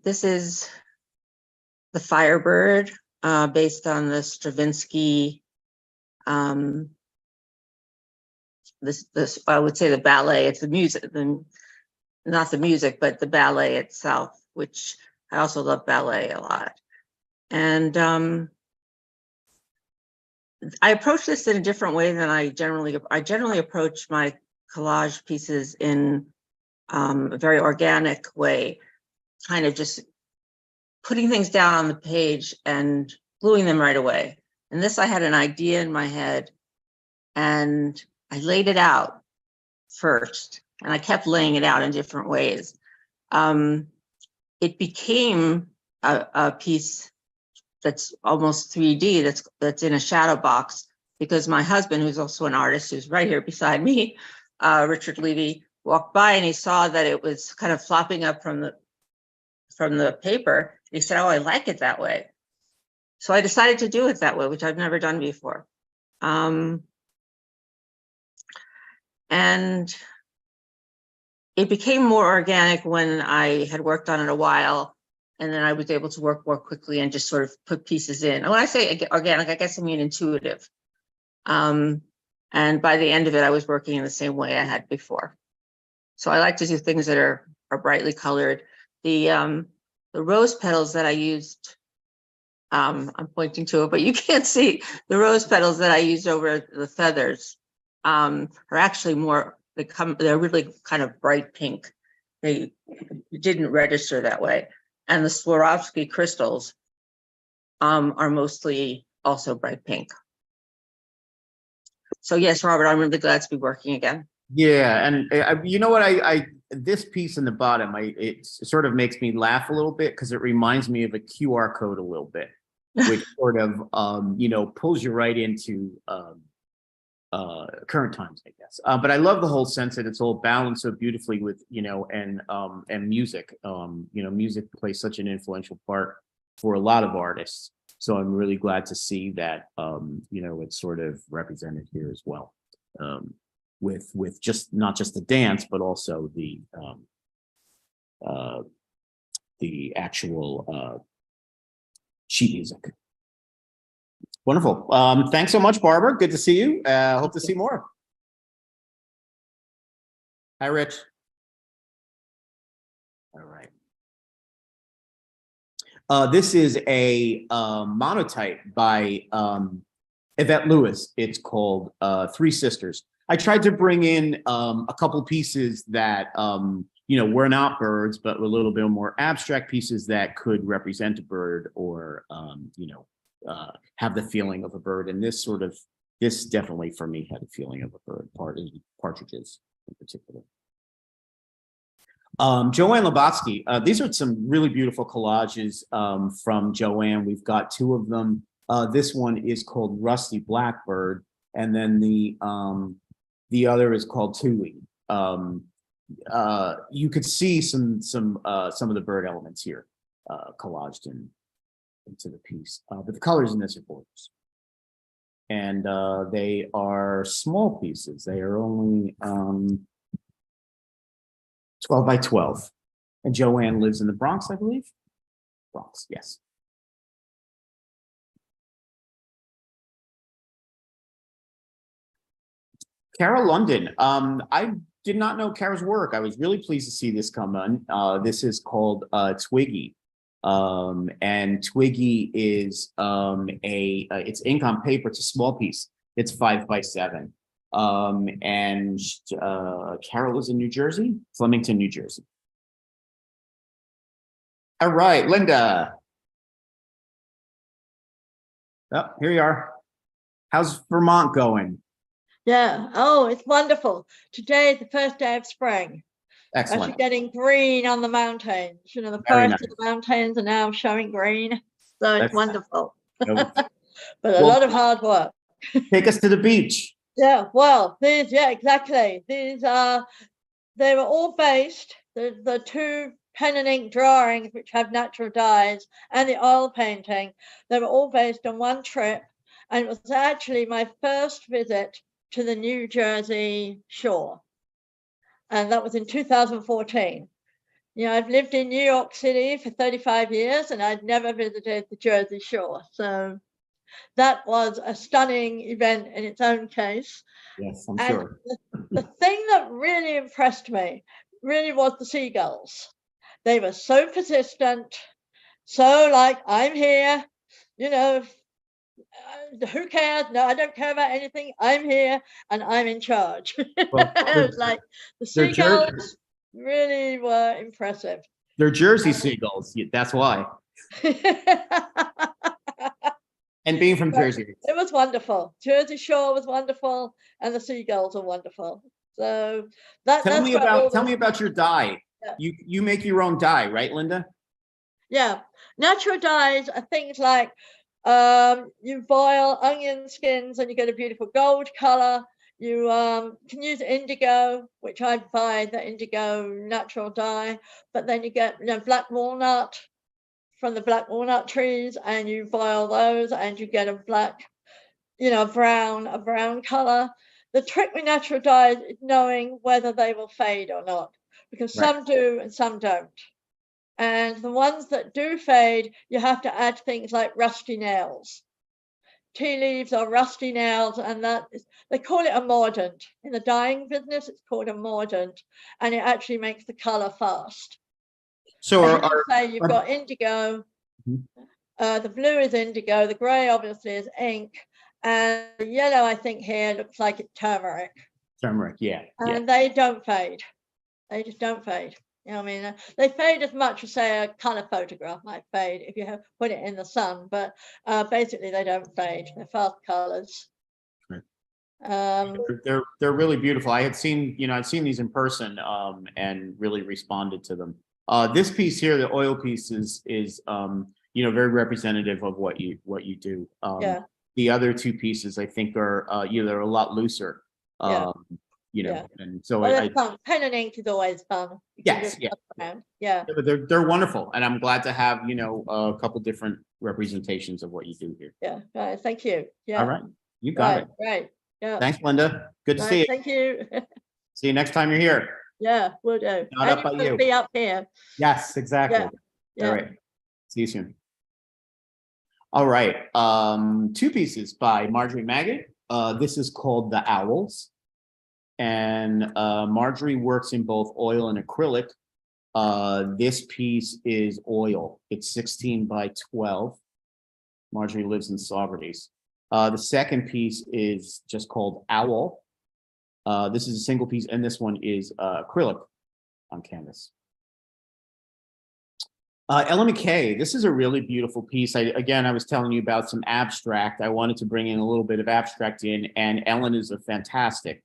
this is the Firebird, based on the Stravinsky, this I would say the ballet. It's the music, not the music, but the ballet itself, which I also love ballet a lot. And I approach this in a different way than I generally approach my collage pieces in a very organic way, kind of just putting things down on the page and gluing them right away. And this, I had an idea in my head and I laid it out first, and I kept laying it out in different ways. It became a piece that's almost 3D, that's in a shadow box, because my husband, who's also an artist, who's right here beside me, Richard Levy, walked by and he saw that it was kind of flopping up from the paper. He said, "Oh, I like it that way." So I decided to do it that way, which I've never done before. And it became more organic when I had worked on it a while, and then I was able to work more quickly and just sort of put pieces in. And when I say organic, I guess I mean intuitive. And by the end of it, I was working in the same way I had before. So I like to do things that are brightly colored. The rose petals that I used, I'm pointing to it, but you can't see the rose petals that I used over the feathers are actually more, they're really kind of bright pink. They didn't register that way. And the Swarovski crystals are mostly also bright pink. So yes, Robert, I'm really glad to be working again. Yeah, and you know what? I this piece in the bottom, it sort of makes me laugh a little bit because it reminds me of a QR code a little bit. which sort of, pulls you right into current times, I guess. But I love the whole sense that it's all balanced so beautifully with, and music. Music plays such an influential part for a lot of artists. So I'm really glad to see that, it's sort of represented here as well. With just not just the dance, but also the actual sheet music. Wonderful. Thanks so much, Barbara. Good to see you. Hope to see more. Hi, Rich. All right. This is a monotype by Yvette Lewis. It's called Three Sisters. I tried to bring in a couple pieces that were not birds, but were a little bit more abstract pieces that could represent a bird or have the feeling of a bird. And this definitely for me had a feeling of a bird, partridges in particular. Joanne Lubotsky, these are some really beautiful collages from Joanne. We've got two of them. This one is called Rusty Blackbird, and then the other is called Tui. You could see some of the bird elements here collaged into the piece, but the colors in this are gorgeous. And they are small pieces. They are only 12 by 12. And Joanne lives in the Bronx, I believe. Bronx, yes. Kara London. I did not know Kara's work. I was really pleased to see this come on. This is called Twiggy. And Twiggy is it's ink on paper. It's a small piece. It's 5 by 7. And Carol is in New Jersey, Flemington, New Jersey. All right, Linda. Oh, here you are. How's Vermont going? Yeah. Oh, it's wonderful. Today is the first day of spring. Excellent. Actually getting green on the mountains. The Very forests of the mountains are now showing green. So it's That's- wonderful. No, But a lot of hard work. take us to the beach. Yeah, well, exactly. They were all based, the two pen and ink drawings, which have natural dyes, and the oil painting, they were all based on one trip. And it was actually my first visit to the New Jersey shore. And that was in 2014. I've lived in New York City for 35 years and I'd never visited the Jersey Shore. So that was a stunning event in its own case. Yes, I'm And sure. the thing that really impressed me really was the seagulls. They were so persistent, so like, I'm here, who cares? No, I don't care about anything. I'm here and I'm in charge. Well, It was like the they're seagulls really were impressive. They're Jersey seagulls. That's why. And being from Jersey. It was wonderful. Jersey Shore was wonderful, and the seagulls are wonderful. So Tell me about your dye. Yeah. You make your own dye, right, Linda? Yeah, natural dyes are things like you boil onion skins and you get a beautiful gold color. You can use indigo, which I buy the indigo natural dye, but then you get black walnut from the black walnut trees, and you boil those and you get a black, a brown color. The trick with natural dyes is knowing whether they will fade or not, because some do and some don't. And the ones that do fade, you have to add things like rusty nails. Tea leaves are rusty nails, and they call it a mordant. In the dyeing business, it's called a mordant, and it actually makes the color fast. So you've got indigo, the blue is indigo, the gray obviously is ink, and the yellow I think here looks like it's turmeric. Turmeric, yeah. And they don't fade. They just don't fade. They fade as much as, say, a color photograph might fade if you put it in the sun, but basically they don't fade. They're fast colors. They're really beautiful. I had seen, I've seen these in person and really responded to them. This piece here, the oil piece is very representative of what you do. Yeah. The other two pieces I think are, they're a lot looser. Yeah. Yeah. And so Well, I that's fun. Pen and ink is always fun. You can Yes, just yeah. flip around. Yeah. but they're wonderful, and I'm glad to have, a couple different representations of what you do here. Yeah. Right. Thank you. Yeah. All right, you got Right. it. Right. Yeah. Thanks, Linda. Good to Right, see you. thank you. See you next time you're here. Yeah, will do. Not up by And you'll you. be up here. Yes, exactly. All Yeah. right. See you soon. All right. Two pieces by Marjorie Maggot. This is called The Owls. And Marjorie works in both oil and acrylic. This piece is oil. It's 16 by 12. Marjorie lives in Saugerties. The second piece is just called Owl. This is a single piece, and this one is acrylic on canvas. Ellen McKay, this is a really beautiful piece. I was telling you about some abstract. I wanted to bring in a little bit of abstract in, and Ellen is a fantastic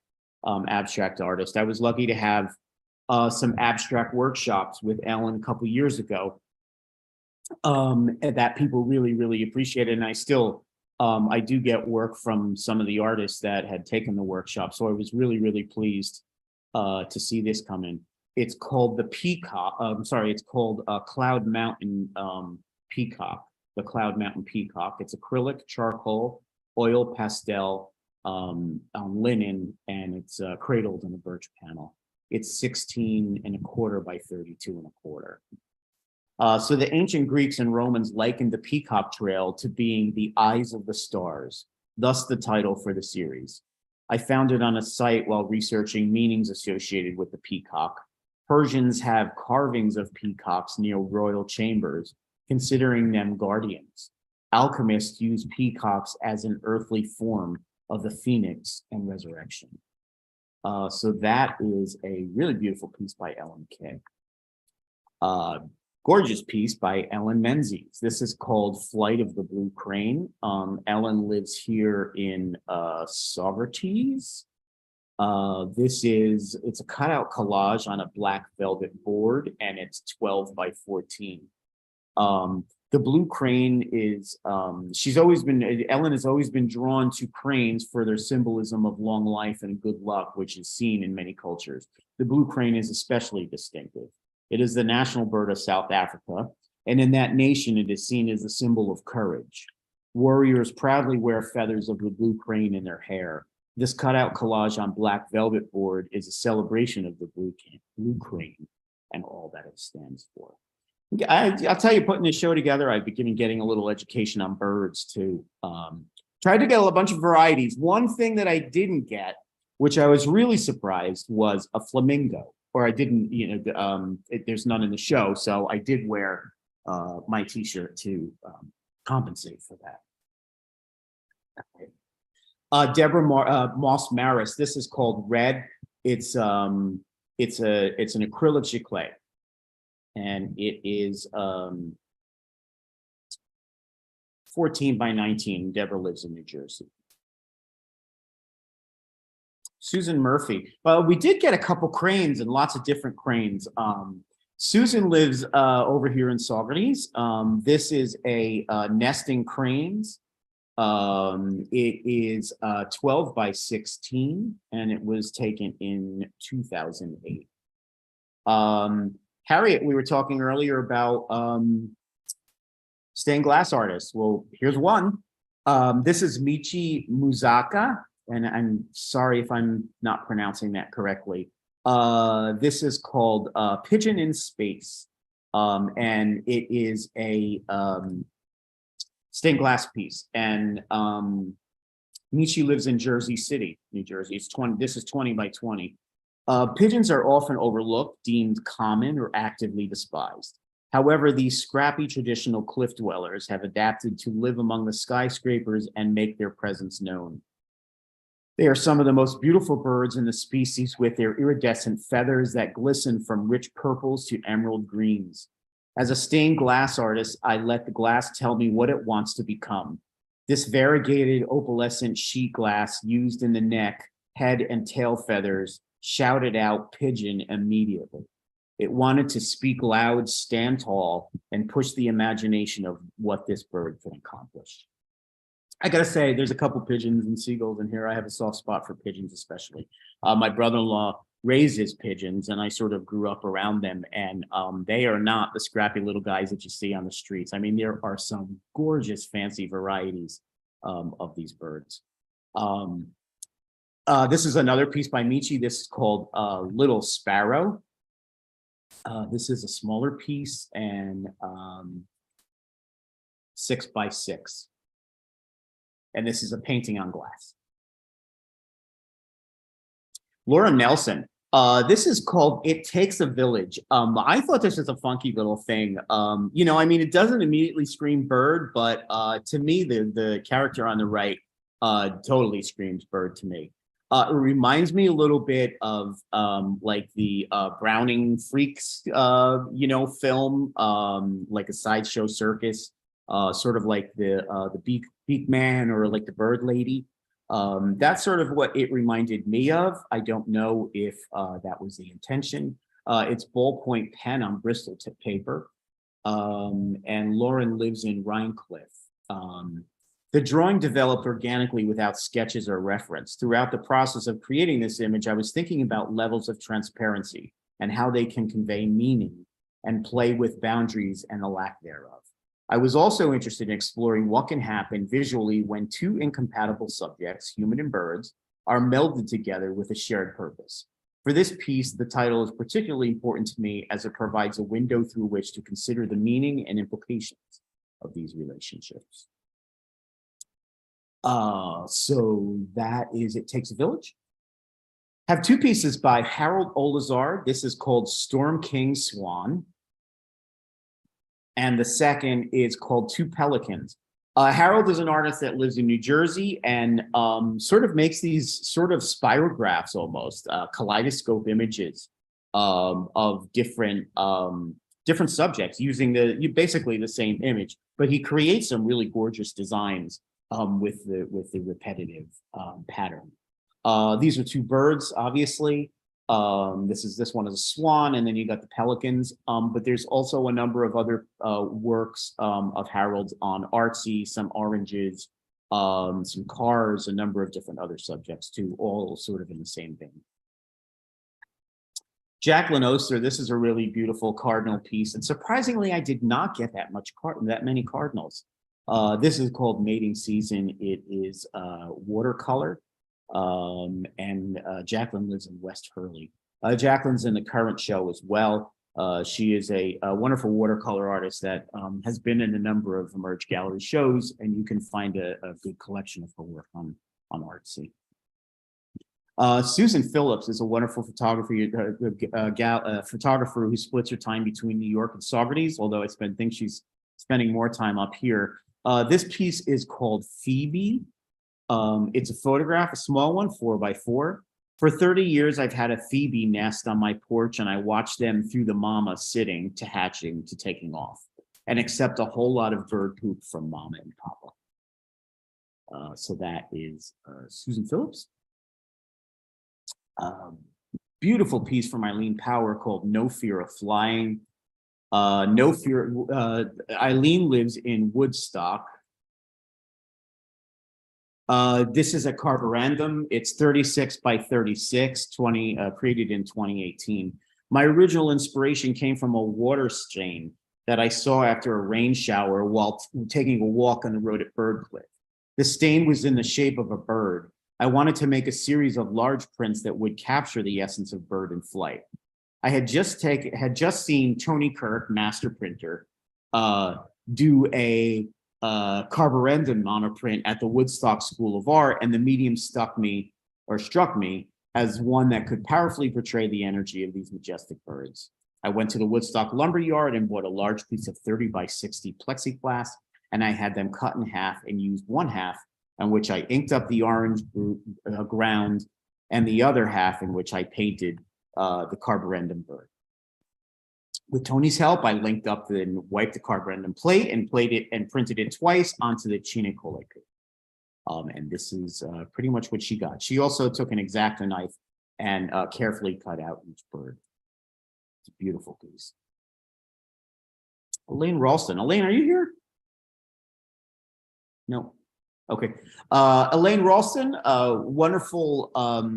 abstract artist. I was lucky to have some abstract workshops with Ellen a couple years ago that people really, really appreciated. And I still, I do get work from some of the artists that had taken the workshop. So I was really, really pleased to see this come in. It's called the Peacock. It's called Cloud Mountain Peacock, the Cloud Mountain Peacock. It's acrylic, charcoal, oil pastel, on linen, and it's cradled in a birch panel. It's 16¼ by 32¼ So the ancient Greeks and Romans likened the Peacock Trail to being the eyes of the stars, thus the title for the series. I found it on a site while researching meanings associated with the peacock. Persians have carvings of peacocks near royal chambers, considering them guardians. Alchemists use peacocks as an earthly form of the phoenix and resurrection. So that is a really beautiful piece by Ellen Kay. Gorgeous piece by Ellen Menzies. This is called Flight of the Blue Crane. Ellen lives here in Saugerties. It's a cutout collage on a black velvet board, and it's 12 by 14. The blue crane is, Ellen has always been drawn to cranes for their symbolism of long life and good luck, which is seen in many cultures. The blue crane is especially distinctive. It is the national bird of South Africa, and in that nation, it is seen as a symbol of courage. Warriors proudly wear feathers of the blue crane in their hair. This cutout collage on black velvet board is a celebration of the blue crane and all that it stands for. I'll tell you, putting this show together, I've been getting a little education on birds too. Tried to get a bunch of varieties. One thing that I didn't get, which I was really surprised, was a flamingo. Or I didn't, there's none in the show, so I did wear my T-shirt to compensate for that. Deborah Moss Maris. This is called Red. It's an acrylic giclée, and it is 14 by 19. Deborah lives in New Jersey. Susan Murphy. Well, we did get a couple cranes and lots of different cranes. Susan lives over here in Saugerties. This is a nesting cranes. It is 12 by 16, and it was taken in 2008. Harriet, we were talking earlier about stained glass artists. Well, here's one. This is Michi Muzaka, and I'm sorry if I'm not pronouncing that correctly. This is called Pigeon in Space, and it is a stained glass piece. And Michi lives in Jersey City, New Jersey. This is 20 by 20. Pigeons are often overlooked, deemed common, or actively despised. However, these scrappy traditional cliff dwellers have adapted to live among the skyscrapers and make their presence known. They are some of the most beautiful birds in the species, with their iridescent feathers that glisten from rich purples to emerald greens. As a stained glass artist, I let the glass tell me what it wants to become. This variegated opalescent sheet glass used in the neck, head, and tail feathers shouted out pigeon immediately. It wanted to speak loud, stand tall, and push the imagination of what this bird can accomplish. I gotta say, there's a couple pigeons and seagulls in here. I have a soft spot for pigeons, especially. My brother-in-law raises pigeons, and I sort of grew up around them. And they are not the scrappy little guys that you see on the streets. I mean, there are some gorgeous, fancy varieties of these birds. This is another piece by Michi. This is called Little Sparrow. This is a smaller piece and 6 by 6. And this is a painting on glass. Laura Nelson. This is called It Takes a Village. I thought this was a funky little thing. You know, I mean, it doesn't immediately scream bird, but to me, the character on the right totally screams bird to me. It reminds me a little bit of like the Browning Freaks, you know, film, like a sideshow circus, sort of like the Beak Man or like the Bird Lady. That's sort of what it reminded me of. I don't know if that was the intention. It's ballpoint pen on Bristol tip paper. And Lauren lives in Rhinecliff. The drawing developed organically without sketches or reference. Throughout the process of creating this image, I was thinking about levels of transparency and how they can convey meaning and play with boundaries and the lack thereof. I was also interested in exploring what can happen visually when two incompatible subjects, human and birds, are melded together with a shared purpose. For this piece, the title is particularly important to me as it provides a window through which to consider the meaning and implications of these relationships. So that is It Takes a Village. Have two pieces by Harold Olazar. This is called Storm King Swan. And the second is called Two Pelicans. Harold is an artist that lives in New Jersey and sort of makes these sort of spirographs almost, kaleidoscope images of different subjects using basically the same image, but he creates some really gorgeous designs with the repetitive pattern. These are two birds, obviously. This one is a swan, and then you got the pelicans. But there's also a number of other works of Harold's on artsy, some oranges, some cars, a number of different other subjects too, all sort of in the same vein. Jacqueline Oster, this is a really beautiful cardinal piece, and surprisingly, I did not get that many cardinals. This is called Mating Season. It is watercolor. And Jacqueline lives in West Hurley. Jacqueline's in the current show as well. She is a wonderful watercolor artist that has been in a number of Emerge Gallery shows, and you can find a good collection of her work on Artsy. Susan Phillips is a wonderful photographer who splits her time between New York and Saugerties, although I think she's spending more time up here. This piece is called Phoebe. It's a photograph, a small one, 4x4. For 30 years, I've had a Phoebe nest on my porch, and I watch them through the mama sitting to hatching to taking off, and accept a whole lot of bird poop from mama and papa. So that is Susan Phillips. Beautiful piece from Eileen Power called No Fear of Flying. Eileen lives in Woodstock. This is a carborundum. It's 36 by 36, created in 2018. My original inspiration came from a water stain that I saw after a rain shower while taking a walk on the road at Birdcliff. The stain was in the shape of a bird. I wanted to make a series of large prints that would capture the essence of bird in flight. I had just seen Tony Kirk, master printer, do a carborundum monoprint at the Woodstock School of Art, and the medium struck me as one that could powerfully portray the energy of these majestic birds. I went to the Woodstock lumber yard and bought a large piece of 30 by 60 plexiglass, and I had them cut in half and used one half on which I inked up the orange ground, and the other half in which I painted the carborundum bird. With Tony's help, I linked up and wiped the carborundum plate and printed it twice onto the Chinechole. And this is pretty much what she got. She also took an X-Acto knife and carefully cut out each bird. It's a beautiful piece. Elaine Ralston. Elaine, are you here? No. Okay. Elaine Ralston, a wonderful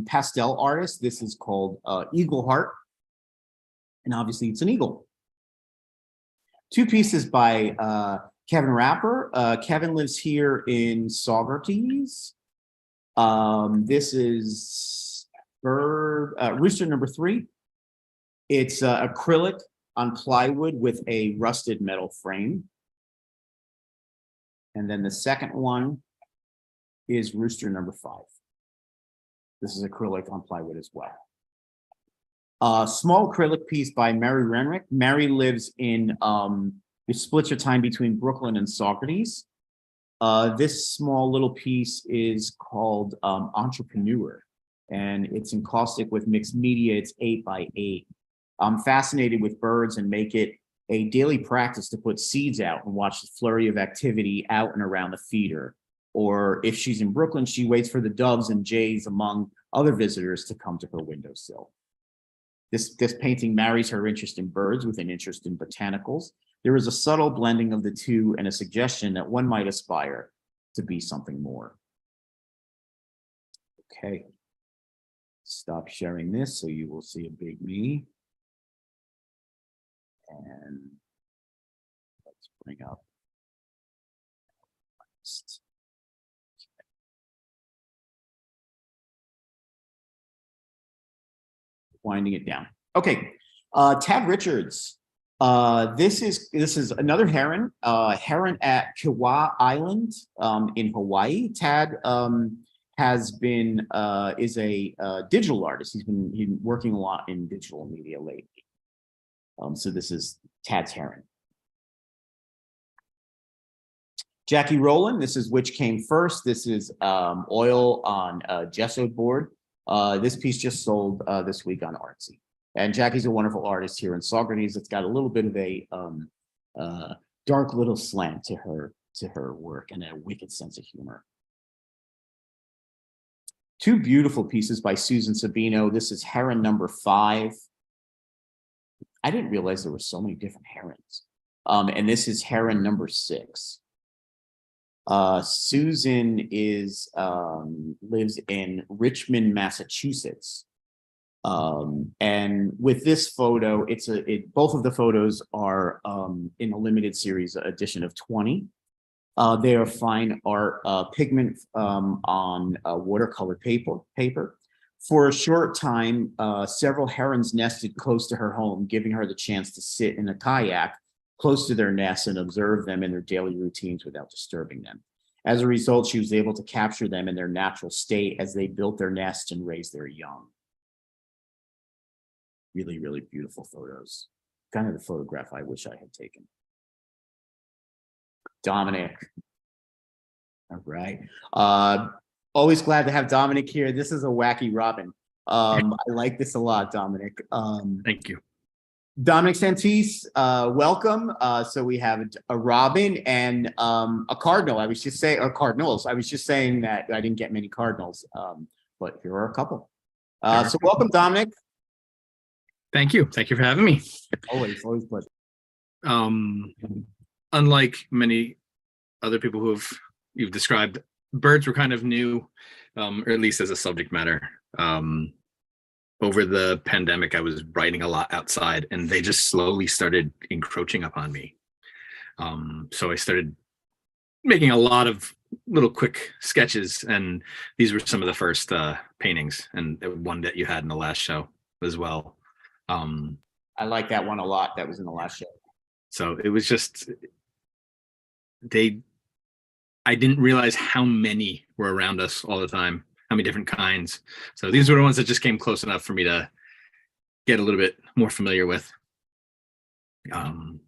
pastel artist. This is called Eagle Heart. And obviously it's an eagle. Two pieces by Kevin Rapper. Kevin lives here in Saugerties. This is Rooster number 3. It's acrylic on plywood with a rusted metal frame. And then the second one is Rooster number 5. This is acrylic on plywood as well. Small acrylic piece by Mary Renrick. Mary lives in, it splits her time between Brooklyn and Saugerties. This small little piece is called Entrepreneur, and it's encaustic with mixed media. It's 8 by 8. I'm fascinated with birds and make it a daily practice to put seeds out and watch the flurry of activity out and around the feeder. Or if she's in Brooklyn, she waits for the doves and jays among other visitors to come to her windowsill. This painting marries her interest in birds with an interest in botanicals. There is a subtle blending of the two and a suggestion that one might aspire to be something more. Okay. Stop sharing this so you will see a big me. And let's bring up. Winding it down. Okay, Tad Richards. This is another heron. Heron at Kiwa Island in Hawaii. Tad has been is a digital artist. He's been working a lot in digital media lately. So this is Tad's heron. Jackie Rowland. This is Which Came First. This is oil on gesso board. This piece just sold this week on Artsy. And Jackie's a wonderful artist here in Saugerties. It's got a little bit of a dark little slant to her work and a wicked sense of humor. Two beautiful pieces by Susan Sabino. This is Heron number 5. I didn't realize there were so many different herons. And this is Heron number 6. Susan is lives in Richmond, Massachusetts. And with this photo, both of the photos are in a limited series edition of 20. They are fine art pigment on watercolor paper. For a short time, several herons nested close to her home, giving her the chance to sit in a kayak close to their nests and observe them in their daily routines without disturbing them. As a result, she was able to capture them in their natural state as they built their nest and raised their young. Really, really beautiful photos. Kind of the photograph I wish I had taken. Dominic. All right. Always glad to have Dominic here. This is a wacky robin. I like this a lot, Dominic. Thank you. Dominic Santis, welcome. So we have a robin and a cardinal. I was just saying, or cardinals. I was just saying that I didn't get many cardinals, but here are a couple. So welcome, Dominic. Thank you. Thank you for having me. Always a pleasure. Unlike many other people you've described, birds were kind of new, or at least as a subject matter. Over the pandemic, I was writing a lot outside, and they just slowly started encroaching upon me. So I started making a lot of little quick sketches, and these were some of the first paintings, and one that you had in the last show as well. I like that one a lot. That was in the last show. So it was just, I didn't realize how many were around us all the time, how many different kinds. So these were the ones that just came close enough for me to get a little bit more familiar with. But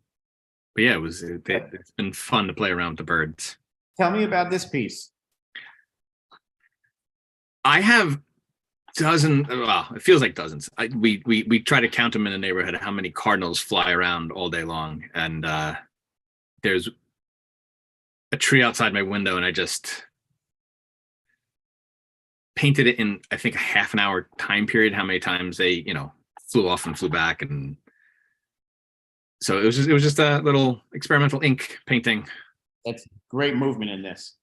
yeah, it's been fun to play around with the birds. Tell me about this piece. I have it feels like dozens. We try to count them in the neighborhood, how many cardinals fly around all day long. And there's a tree outside my window, and I just painted it in, I think, a half an hour time period, how many times they, flew off and flew back. And So it was just a little experimental ink painting. That's great movement in this.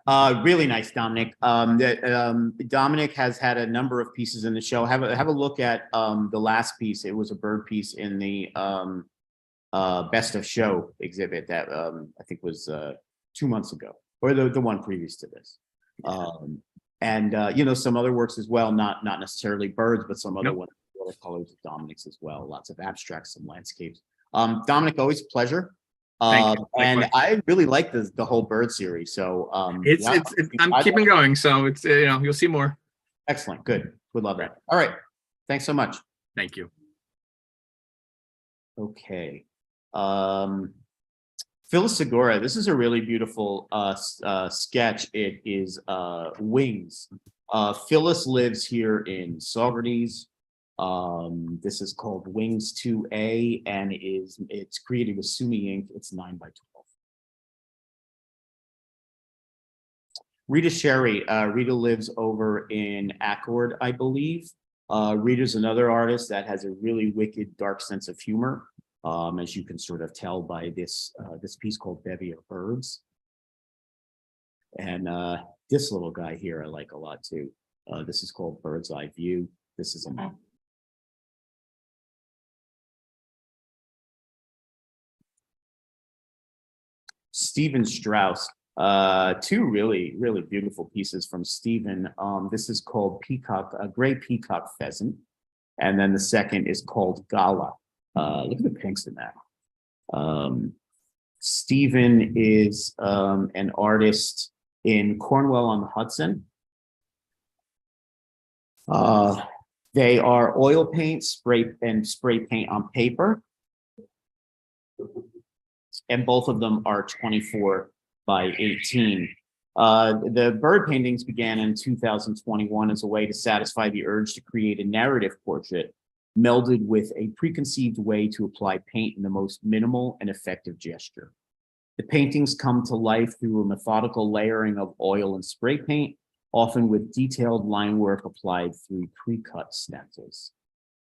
Really nice, Dominic. Dominic has had a number of pieces in the show. Have a look at the last piece. It was a bird piece in the best of show exhibit that I think was 2 months ago, or the one previous to this. You know, some other works as well, not necessarily birds, but some other Nope. ones, other colors of Dominic's as well. Lots of abstracts and landscapes. Dominic, always a pleasure. Thank you. And Likewise. I really like the whole bird series. So yeah, I'm keeping going, so it's you know, you'll see more. excellent. Good. Would love that. All right. Thanks so much. Thank you. Okay. Phyllis Segura, this is a really beautiful sketch. It is Wings. Phyllis lives here in Saugerties. This is called Wings 2A, and it's created with Sumi ink. It's 9 by 12. Rita Sherry, Rita lives over in Accord, I believe. Rita's another artist that has a really wicked, dark sense of humor, as you can sort of tell by this piece called Bevy of Birds. And this little guy here I like a lot too. This is called Bird's Eye View. This is a map. Stephen Strauss, two really beautiful pieces from Stephen. This is called Peacock, a gray peacock pheasant, and then the second is called Gala. Look at the pinks in that. Stephen is an artist in Cornwall on the Hudson. They are oil paint, spray paint on paper. And both of them are 24 by 18. The bird paintings began in 2021 as a way to satisfy the urge to create a narrative portrait melded with a preconceived way to apply paint in the most minimal and effective gesture. The paintings come to life through a methodical layering of oil and spray paint, often with detailed line work applied through pre-cut stencils.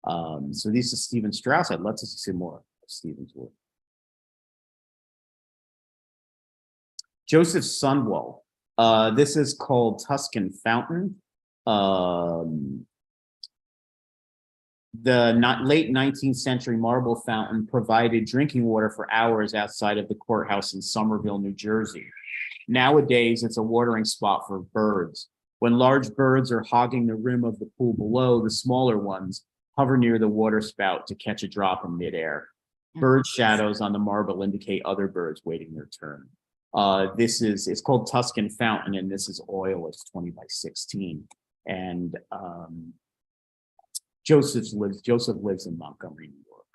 So this is Stephen Strauss. I'd love to see more of Stephen's work. Joseph Sunwall. This is called Tuscan Fountain. The late 19th century marble fountain provided drinking water for hours outside of the courthouse in Somerville, New Jersey. Nowadays, it's a watering spot for birds. When large birds are hogging the rim of the pool below, the smaller ones hover near the water spout to catch a drop in midair. Bird shadows on the marble indicate other birds waiting their turn. It's called Tuscan Fountain, and this is oil. It's 20 by 16. And Joseph lives in Montgomery, New York.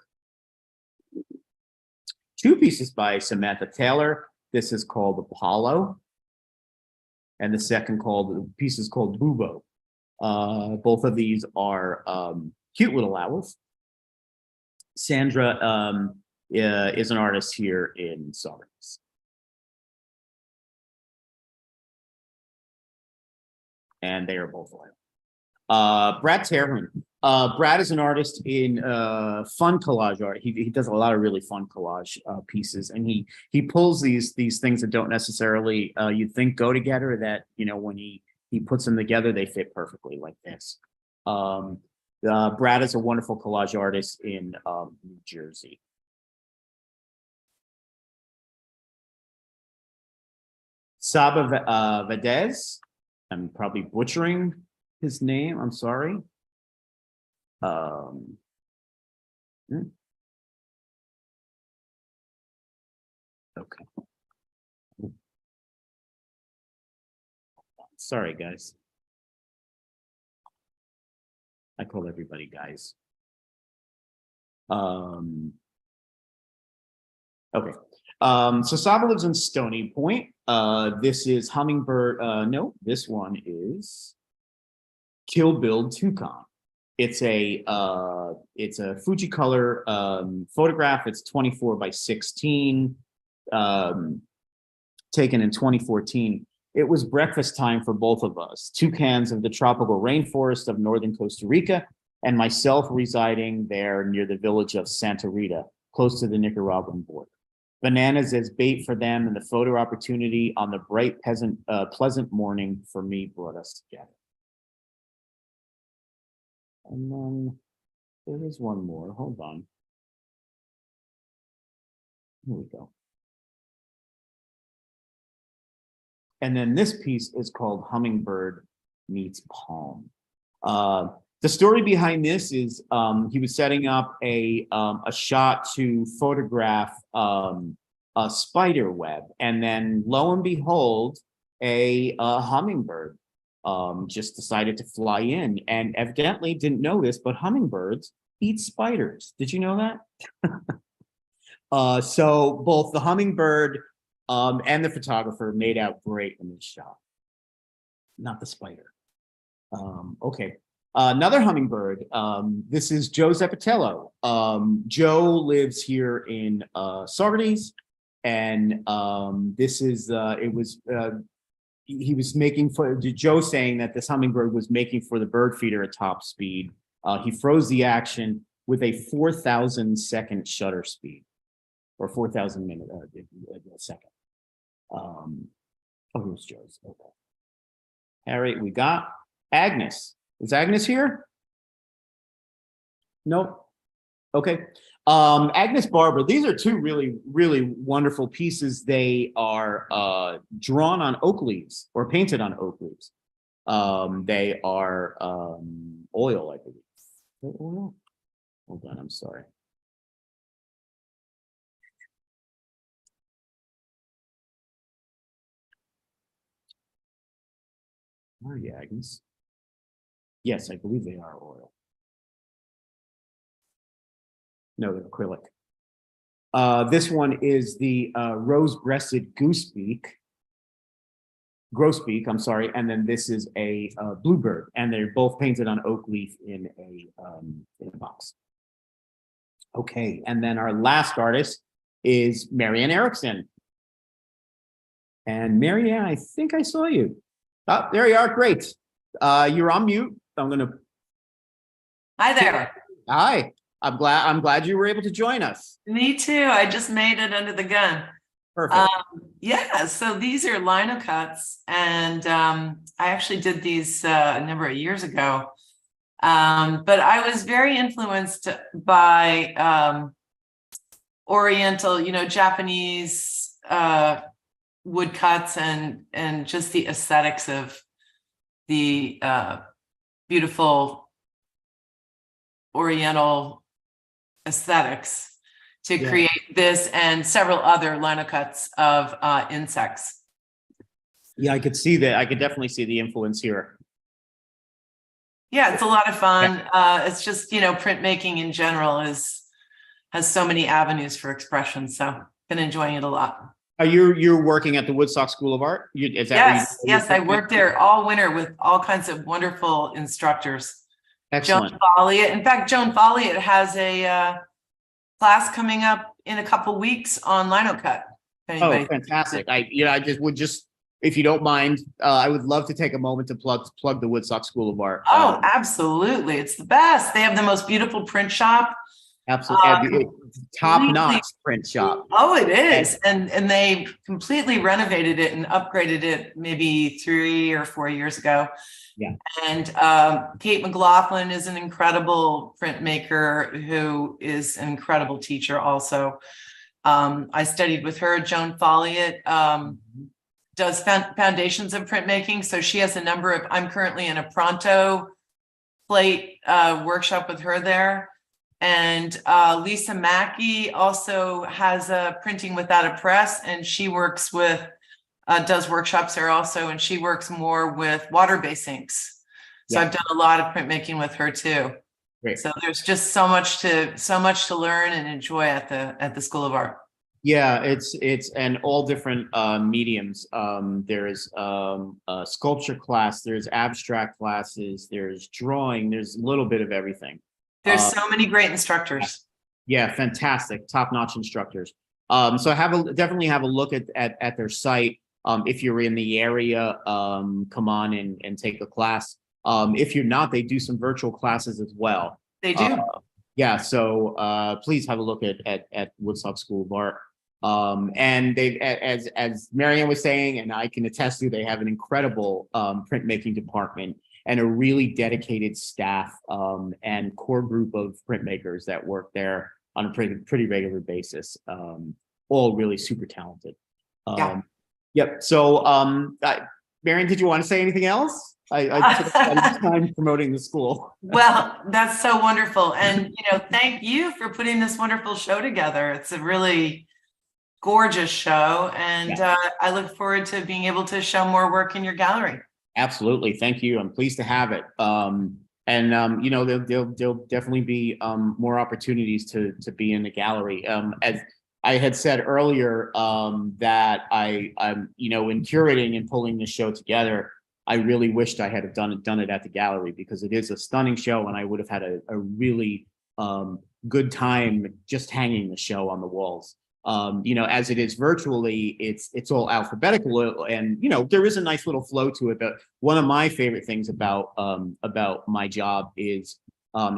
Two pieces by Samantha Taylor. This is called Apollo, and the second piece is called Bubo. Both of these are cute little owls. Sandra is an artist here in Saugerties. And they are both oil. Brad Terhune. Brad is an artist in fun collage art. He does a lot of really fun collage pieces, and he pulls these things that don't necessarily you'd think go together, that, you know, when he puts them together, they fit perfectly, like this. Brad is a wonderful collage artist in New Jersey. Saba Vadez. I'm probably butchering his name. I'm sorry. Okay. Sorry, guys. I call everybody guys. Okay. So Saba lives in Stony Point. This is Hummingbird. No, this one is Kill Bill Toucan. It's a Fujicolor photograph. It's 24 by 16, taken in 2014. It was breakfast time for both of us. Toucans of the tropical rainforest of northern Costa Rica and myself residing there near the village of Santa Rita, close to the Nicaraguan border. Bananas as bait for them, and the photo opportunity on the bright, pleasant morning for me brought us together. And then there is one more. Hold on. Here we go. And then this piece is called Hummingbird Meets Palm. The story behind this is he was setting up a shot to photograph a spider web, and then lo and behold, a hummingbird just decided to fly in, and evidently didn't know this, but hummingbirds eat spiders. Did you know that? So both the hummingbird and the photographer made out great in this shot, not the spider. Okay, another hummingbird. This is Joe Zepatello. Joe lives here in Saugerties, and this is he was making for Joe, saying that this hummingbird was making for the bird feeder at top speed. He froze the action with a 4,000 second shutter speed, or 4,000 minute second. Oh, here's Joe's. Okay. All right, we got Agnes. Is Agnes here? Nope. Okay. Agnes Barber. These are two really, really wonderful pieces. They are drawn on oak leaves, or painted on oak leaves. They are oil, I believe. Is it oil? Hold on, I'm sorry. Are you, Agnes? Yes, I believe they are oil. No, they're acrylic. This one is the rose-breasted grosbeak, I'm sorry, and then this is a bluebird, and they're both painted on oak leaf in a box. Okay, and then our last artist is Marianne Erickson. And Marianne, I think I saw you. Oh, there you are. Great. You're on mute. I'm gonna. Hi there. Hi. I'm glad you were able to join us. Me too. I just made it under the gun. Perfect. Yeah. So these are lino cuts, and I actually did these a number of years ago. But I was very influenced by Oriental, Japanese woodcuts and just the aesthetics of the beautiful Oriental aesthetics to create this and several other lino cuts of insects. Yeah, I could see that. I could definitely see the influence here. Yeah, it's a lot of fun. It's just, printmaking in general has so many avenues for expression. So been enjoying it a lot. Are you're working at the Woodstock School of Art? Is that Yes, I worked there all winter with all kinds of wonderful instructors. Excellent. Joan Folliott. In fact, Joan Folliott has a class coming up in a couple weeks on lino cut. Oh, fantastic! I just if you don't mind, I would love to take a moment to plug the Woodstock School of Art. Oh, absolutely! It's the best. They have the most beautiful print shop. Absolutely, top-notch print shop. Oh, it is, and they completely renovated it and upgraded it maybe 3 or 4 years ago. Yeah. And Kate McLaughlin is an incredible printmaker who is an incredible teacher also. I studied with her. Joan Folliott does foundations of printmaking. So she has a number of, I'm currently in a Pronto plate workshop with her there. And Lisa Mackey also has a Printing Without a Press, and she works with does workshops there also, and she works more with water-based inks. So I've done a lot of printmaking with her too. Great. So there's just so much to learn and enjoy at the School of Art. Yeah, it's and all different mediums. There's a sculpture class, there's abstract classes, there's drawing, there's a little bit of everything. There's so many great instructors. Yeah, fantastic, top-notch instructors. So definitely have a look at their site. If you're in the area, come on and take a class. If you're not, they do some virtual classes as well. They do. Yeah, so please have a look at Woodstock School of Art. And they, as Marianne was saying, and I can attest to, they have an incredible printmaking department and a really dedicated staff and core group of printmakers that work there on a pretty regular basis. All really super talented. Yeah. Yep. So, Marianne, did you want to say anything else? I took some time promoting the school. Well, that's so wonderful. And, thank you for putting this wonderful show together. It's a really gorgeous show. And I look forward to being able to show more work in your gallery. Absolutely. Thank you. I'm pleased to have it. There'll definitely be more opportunities to be in the gallery. As I had said earlier, that I'm in curating and pulling this show together, I really wished I had done it at the gallery, because it is a stunning show, and I would have had a really good time just hanging the show on the walls. As it is virtually, it's all alphabetical, and there is a nice little flow to it. But one of my favorite things about my job is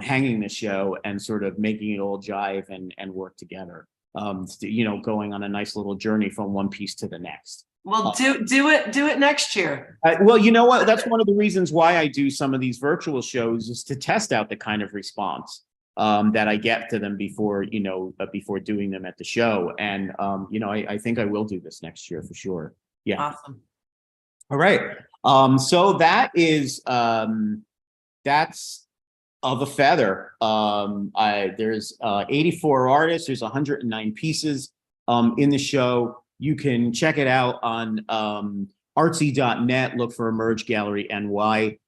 hanging the show and sort of making it all jive and work together. Going on a nice little journey from one piece to the next. Well, do it next year. Well, you know what? That's one of the reasons why I do some of these virtual shows, is to test out the kind of response that I get to them before doing them at the show. And I think I will do this next year for sure. Yeah. Awesome. All right. So that is that's of a feather. There's 84 artists. There's 109 pieces in the show. You can check it out on artsy.net. Look for Emerge Gallery NY.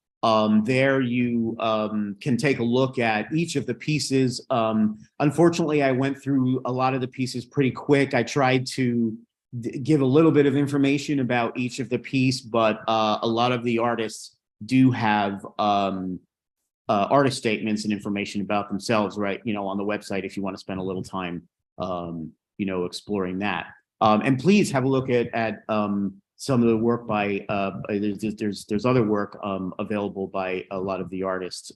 There you can take a look at each of the pieces. Unfortunately, I went through a lot of the pieces pretty quick. I tried to give a little bit of information about each of the piece, but a lot of the artists do have artist statements and information about themselves, right? On the website, if you want to spend a little time, exploring that. And please have a look at some of the work by there's other work available by a lot of the artists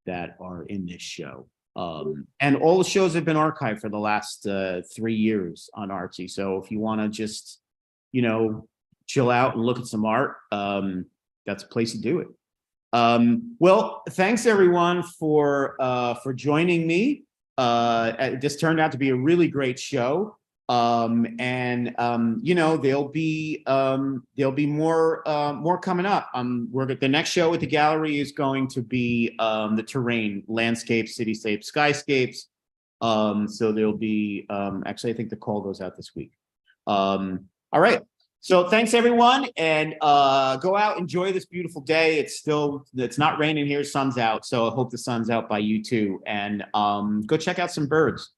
that are in this show. And all the shows have been archived for the last 3 years on Artsy. So if you want to just, chill out and look at some art, that's a place to do it. Well, thanks everyone for joining me. This turned out to be a really great show. There'll be more coming up. The next show at the gallery is going to be the terrain, landscapes, cityscapes, skyscapes. So there'll be actually, I think the call goes out this week. All right. So thanks everyone, and go out, enjoy this beautiful day. It's not raining here, sun's out. So I hope the sun's out by you too. And go check out some birds.